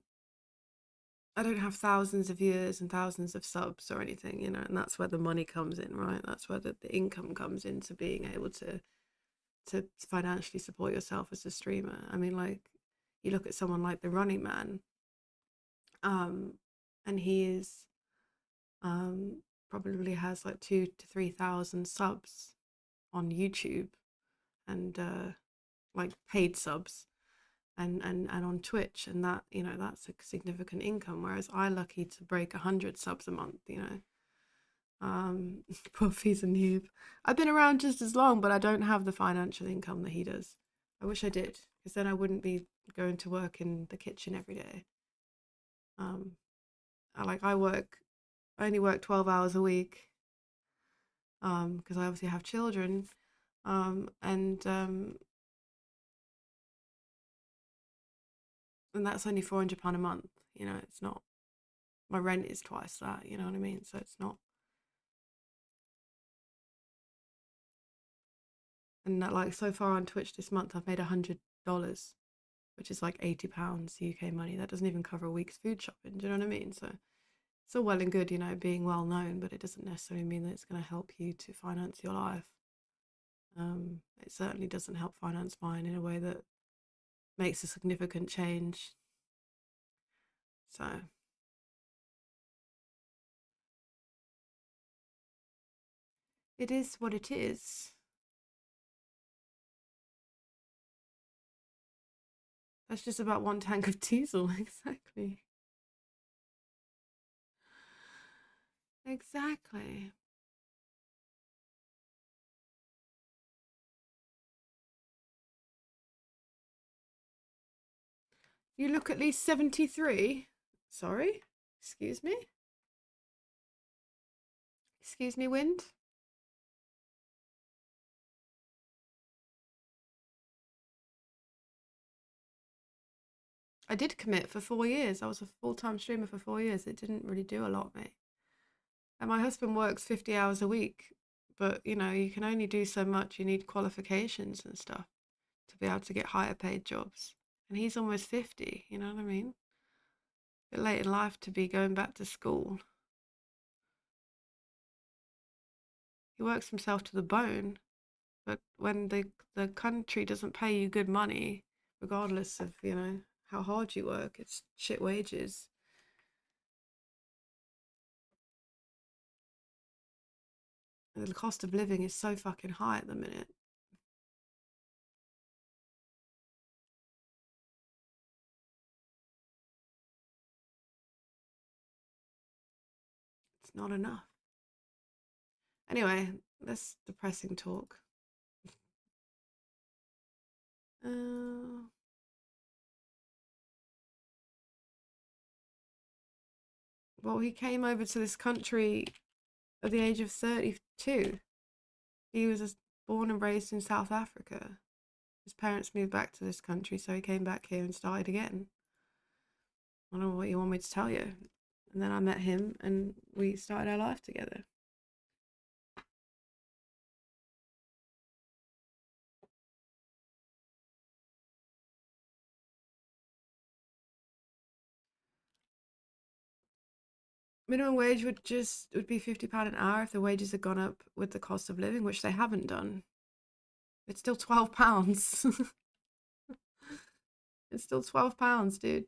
I don't have thousands of viewers and thousands of subs or anything, and that's where the money comes in, right? That's where the income comes into being able to financially support yourself as a streamer. I mean, like, you look at someone like the Running Man, and he is probably has like 2 to 3 thousand subs on YouTube, and like paid subs, and on Twitch, and that, that's a significant income. Whereas I lucky to break 100 subs a month. Poor Fees and Noob. I've been around just as long, but I don't have the financial income that he does. I wish I did, because then I wouldn't be going to work in the kitchen every day. I only work 12 hours a week, because I obviously have children, and that's only £400 a month. It's not. My rent is twice that. You know what I mean? So it's not. And that, like, so far on Twitch this month, I've made $100, which is like £80 UK money. That doesn't even cover a week's food shopping. Do you know what I mean? So it's all well and good, being well known, but it doesn't necessarily mean that it's going to help you to finance your life. It certainly doesn't help finance mine in a way that makes a significant change. So it is what it is. That's just about one tank of diesel. Exactly. Exactly. You look at least 73. Sorry? Excuse me? Excuse me, Wind? I did commit for 4 years. I was a full-time streamer for 4 years. It didn't really do a lot, mate. And my husband works 50 hours a week, but you can only do so much. You need qualifications and stuff to be able to get higher paid jobs. And he's almost 50, you know what I mean? A bit late in life to be going back to school. He works himself to the bone, but when the country doesn't pay you good money, regardless of, how hard you work, it's shit wages. The cost of living is so fucking high at the minute. not enough. Anyway, less depressing talk. Well, he came over to this country at the age of 32. He was born and raised in South Africa. His parents moved back to this country, so he came back here and started again. I don't know what you want me to tell you. And then I met him and we started our life together. Minimum wage would be £50 an hour if the wages had gone up with the cost of living, which they haven't done. It's still £12. It's still £12, dude.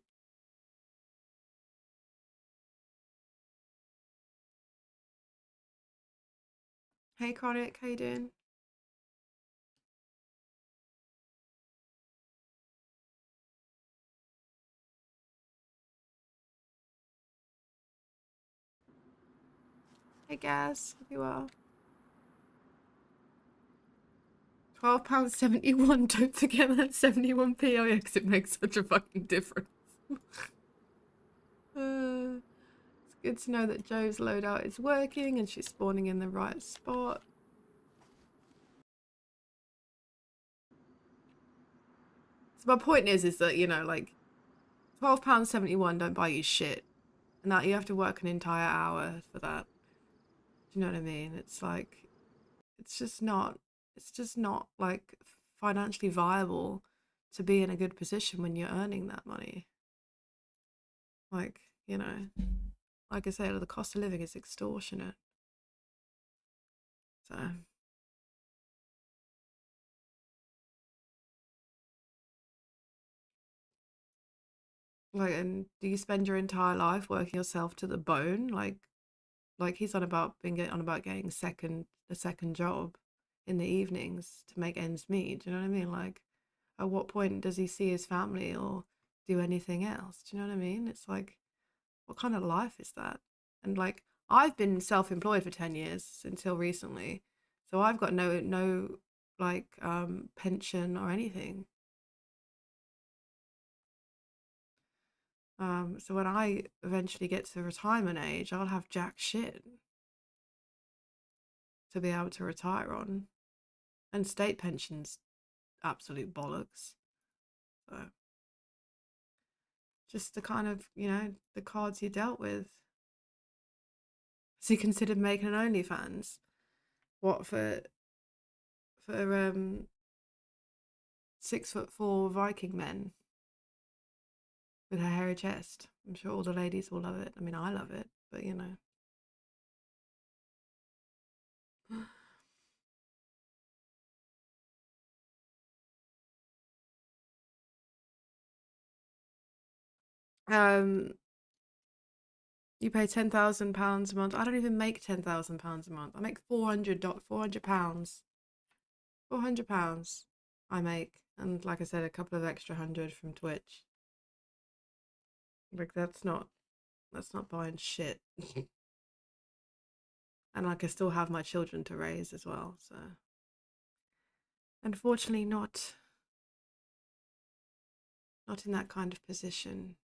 Hey Chronic, how you doing? Hey Gaz, hope you well. £12.71. Don't forget that 71p. Oh yeah, because it makes such a fucking difference. It's good to know that Joe's loadout is working and she's spawning in the right spot. So my point is that, you know, like £12.71 don't buy you shit. And that you have to work an entire hour for that. Do you know what I mean? It's like, it's just not like financially viable to be in a good position when you're earning that money. Like, you know, like I say, the cost of living is extortionate. So. Like, and do you spend your entire life working yourself to the bone? Like he's on about getting a second job in the evenings to make ends meet. Do you know what I mean? Like, at what point does he see his family or do anything else? Do you know what I mean? It's like, what kind of life is that? And like, I've been self-employed for 10 years until recently, so I've got no like pension or anything. So when I eventually get to retirement age, I'll have jack shit to be able to retire on. And state pensions, absolute bollocks. So just the kind of, you know, the cards you dealt with. So you considered making an OnlyFans? What for 6'4" Viking men with a hairy chest? I'm sure all the ladies will love it. I mean, I love it, but you know. You pay £10,000 a month. I don't even make £10,000 a month. I make £400. £400 I make, and like I said, a couple of extra hundred from Twitch. Like that's not buying shit. And like I still have my children to raise as well, so unfortunately not in that kind of position.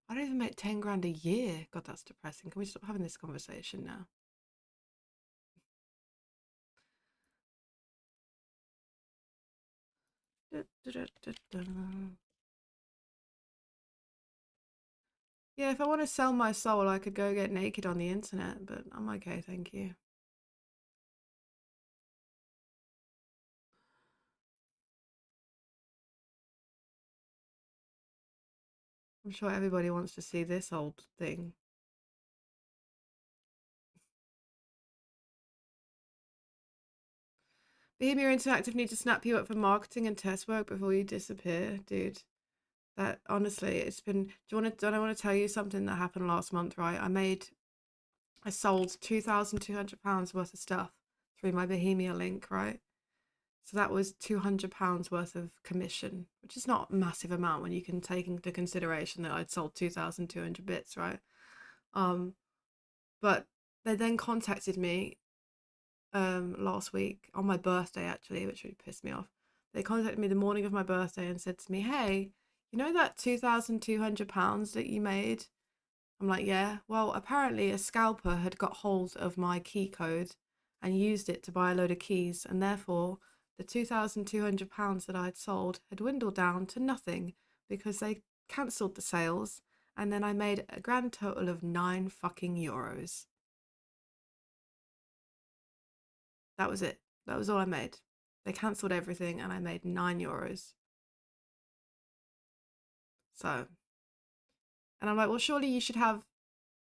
I don't even make 10 grand a year. God, that's depressing. Can we stop having this conversation now? Yeah, if I want to sell my soul, I could go get naked on the internet, but I'm okay, thank you. I'm sure everybody wants to see this old thing. Bohemia Interactive need to snap you up for marketing and test work before you disappear, dude. That honestly, it's been. Do I want to tell you something that happened last month? Right, I sold £2,200 worth of stuff through my Bohemia link, right? So that was £200 worth of commission, which is not a massive amount when you can take into consideration that I'd sold 2,200 bits, right? But they then contacted me last week on my birthday, actually, which really pissed me off. They contacted me the morning of my birthday and said to me, "Hey, you know that £2,200 that you made?" I'm like, "Yeah." Well, apparently a scalper had got hold of my key code and used it to buy a load of keys, and therefore the £2,200 that I'd sold had dwindled down to nothing because they cancelled the sales, and then I made a grand total of €9 fucking. That was it. That was all I made. They cancelled everything and I made €9. So, and I'm like, well, surely you should have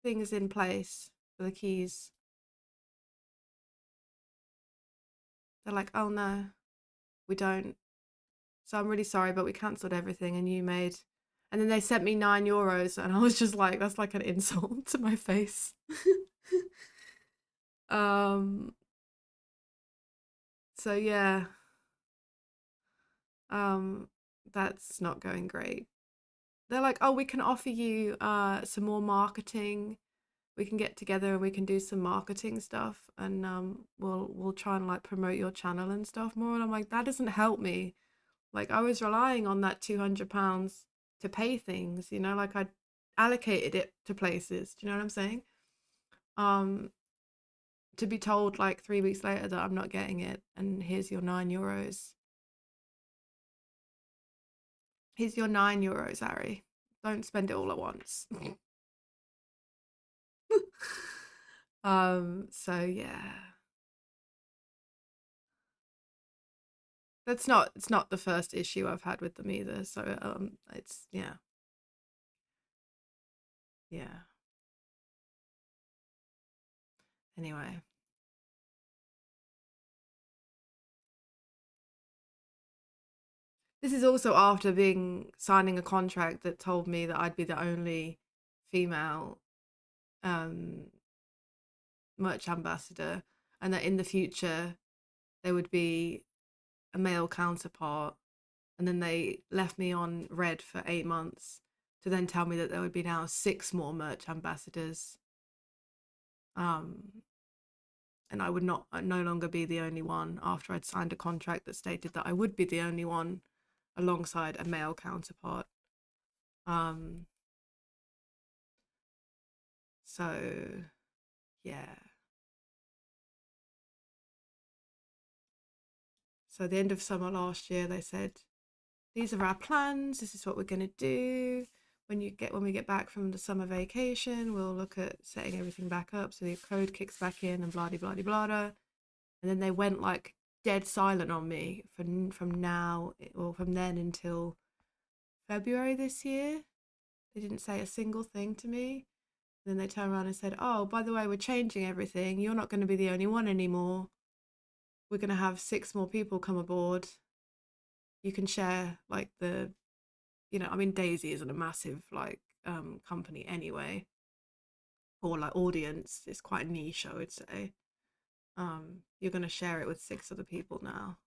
things in place for the keys. They're like, oh no, we don't. So I'm really sorry, but we cancelled everything and you made. And then they sent me €9 and I was just like, that's like an insult to my face. um, so yeah, that's not going great. They're like, oh, we can offer you some more marketing. We can get together and we can do some marketing stuff, and we'll try and like promote your channel and stuff more. And I'm like, that doesn't help me. Like I was relying on that £200 to pay things, you know, like I allocated it to places. Do you know what I'm saying? Um, to be told like 3 weeks later that I'm not getting it, and here's your €9. Here's your €9, Harry. Don't spend it all at once. So yeah. It's not the first issue I've had with them either. So it's yeah. Yeah. Anyway. This is also after signing a contract that told me that I'd be the only female um merch ambassador, and that in the future there would be a male counterpart, and then they left me on red for 8 months to then tell me that there would be now 6 more merch ambassadors. And I would no longer be the only one after I'd signed a contract that stated that I would be the only one alongside a male counterpart. So yeah. So at the end of summer last year, they said, these are our plans. This is what we're going to do. When we get back from the summer vacation, we'll look at setting everything back up so the code kicks back in and blah, blah, blah, blah, blah. And then they went like dead silent on me from now, or from then until February this year. They didn't say a single thing to me. And then they turned around and said, oh, by the way, we're changing everything. You're not going to be the only one anymore. We're going to have 6 more people come aboard. You can share like I mean, DayZ isn't a massive like company anyway, or like audience. It's quite niche, I would say. You're going to share it with 6 other people now.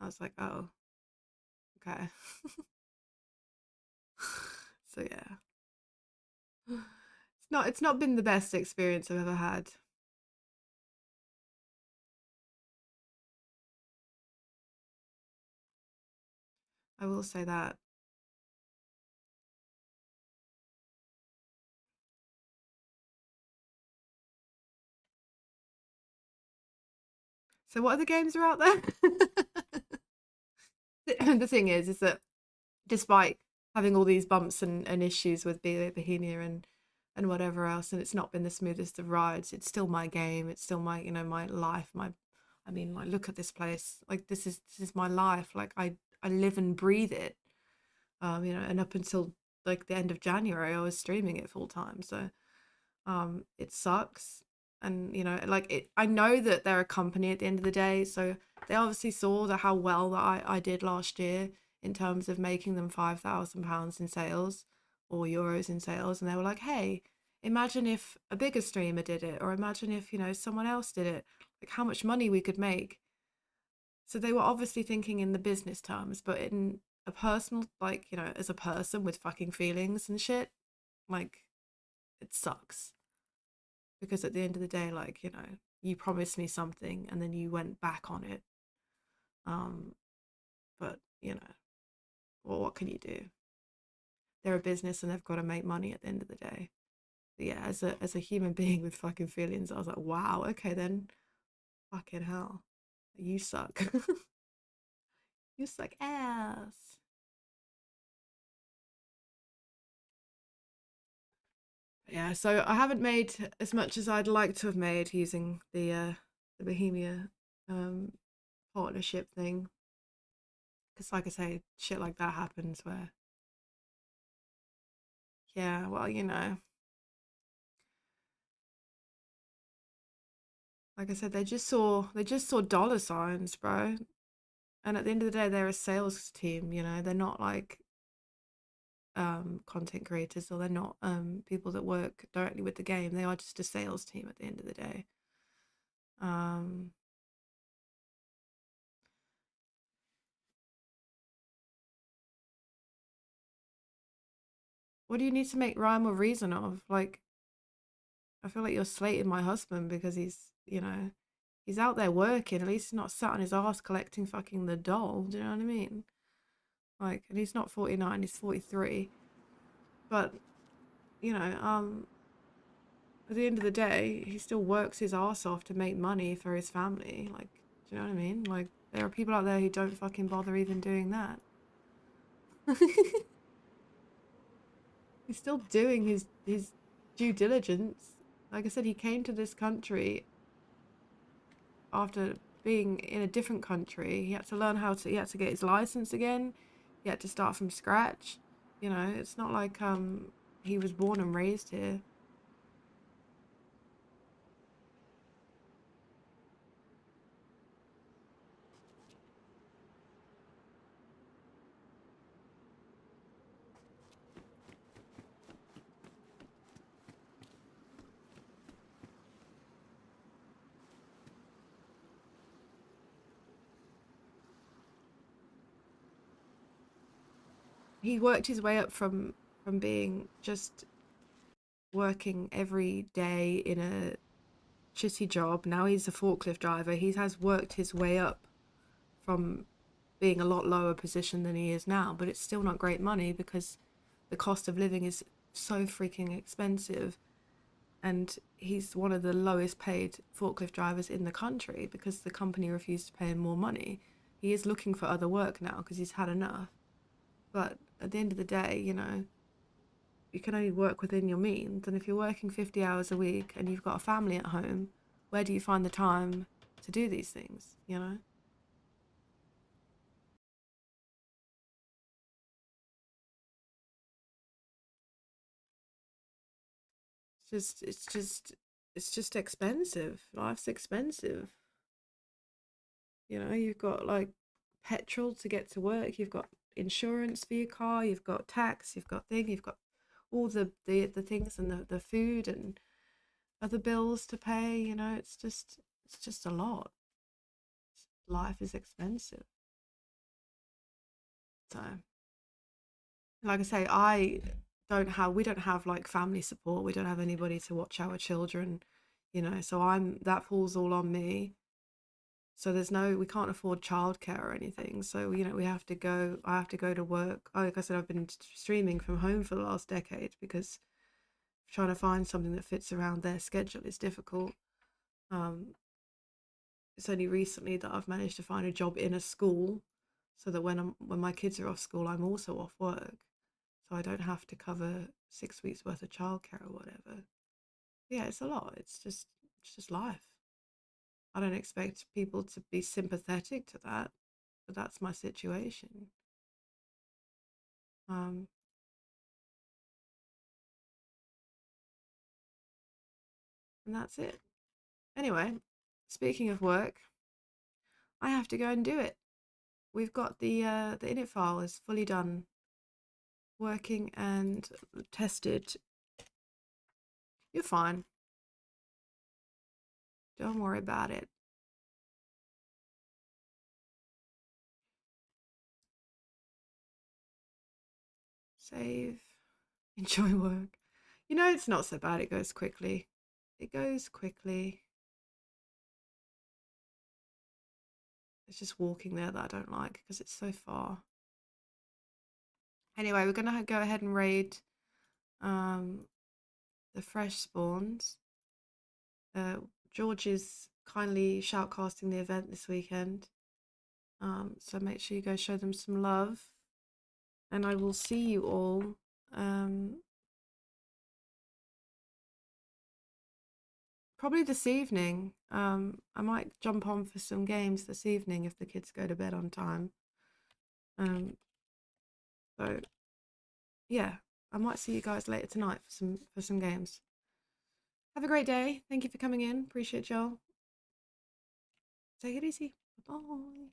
I was like, oh, okay. So yeah. It's not been the best experience I've ever had. I will say that. So what other games are out there? The thing is that despite having all these bumps and issues with Bohemia and whatever else, and it's not been the smoothest of rides, it's still my game. It's still my my life. I mean, like, look at this place. Like this is my life. Like I live and breathe it. And up until like the end of January, I was streaming it full time. So it sucks. And I know that they're a company at the end of the day, so they obviously saw how well that I did last year in terms of making them £5,000 in sales or euros in sales, and they were like, hey, imagine if a bigger streamer did it, or imagine if someone else did it, like how much money we could make. So they were obviously thinking in the business terms, but in a personal, like, you know, as a person with fucking feelings and shit, like, it sucks. Because at the end of the day, like, you know, you promised me something and then you went back on it. Um, but, you know, well, what can you do? They're a business and they've got to make money at the end of the day. But yeah, as a human being with fucking feelings, I was like, wow, okay then, fucking hell, you suck. You suck ass. Yeah, so I haven't made as much as I'd like to have made using the Bohemia um partnership thing. Because like I say, shit like that happens where, yeah, well, you know, like I said, they just saw dollar signs, bro. And at the end of the day, they're a sales team, you know, they're not like content creators, or they're not people that work directly with the game. They are just a sales team at the end of the day. Um what do you need to make rhyme or reason of? Like, I feel like you're slating my husband because he's, you know, he's out there working. At least he's not sat on his ass collecting fucking the doll. Do you know what I mean? Like, and he's not 49, he's 43. But, you know, at the end of the day, he still works his ass off to make money for his family. Like, do you know what I mean? Like, there are people out there who don't fucking bother even doing that. He's still doing his due diligence. Like I said, he came to this country after being in a different country. He had to learn he had to get his license again. He had to start from scratch. You know, it's not like he was born and raised here. He worked his way up from being just working every day in a shitty job. Now he's a forklift driver. He has worked his way up from being a lot lower position than he is now, but it's still not great money because the cost of living is so freaking expensive. And he's one of the lowest paid forklift drivers in the country because the company refused to pay him more money. He is looking for other work now because he's had enough. But at the end of the day, you know, you can only work within your means. And if you're working 50 hours a week and you've got a family at home, where do you find the time to do these things, you know? It's just, it's just, it's just expensive. Life's expensive. You know, you've got like petrol to get to work, you've got insurance for your car, you've got tax, you've got all the things and the food and other bills to pay, you know, it's just a lot. Life is expensive. So, like I say, we don't have like family support. We don't have anybody to watch our children, you know, so that falls all on me. So we can't afford childcare or anything. So, you know, I have to go to work. Oh, like I said, I've been streaming from home for the last decade because trying to find something that fits around their schedule is difficult. Um, it's only recently that I've managed to find a job in a school so that when my kids are off school, I'm also off work. So I don't have to cover 6 weeks worth of childcare or whatever. Yeah, it's a lot. It's just life. I don't expect people to be sympathetic to that, but that's my situation. Um, and that's it. Anyway, speaking of work, I have to go and do it. We've got the init file is fully done, working and tested. You're fine. Don't worry about it. Save. Enjoy work. You know, it's not so bad. It goes quickly. It goes quickly. It's just walking there that I don't like because it's so far. Anyway, we're going to go ahead and raid the fresh spawns. George is kindly shoutcasting the event this weekend. So make sure you go show them some love. And I will see you all probably this evening. I might jump on for some games this evening if the kids go to bed on time. So yeah, I might see you guys later tonight for some games. Have a great day. Thank you for coming in. Appreciate y'all. Take it easy. Bye.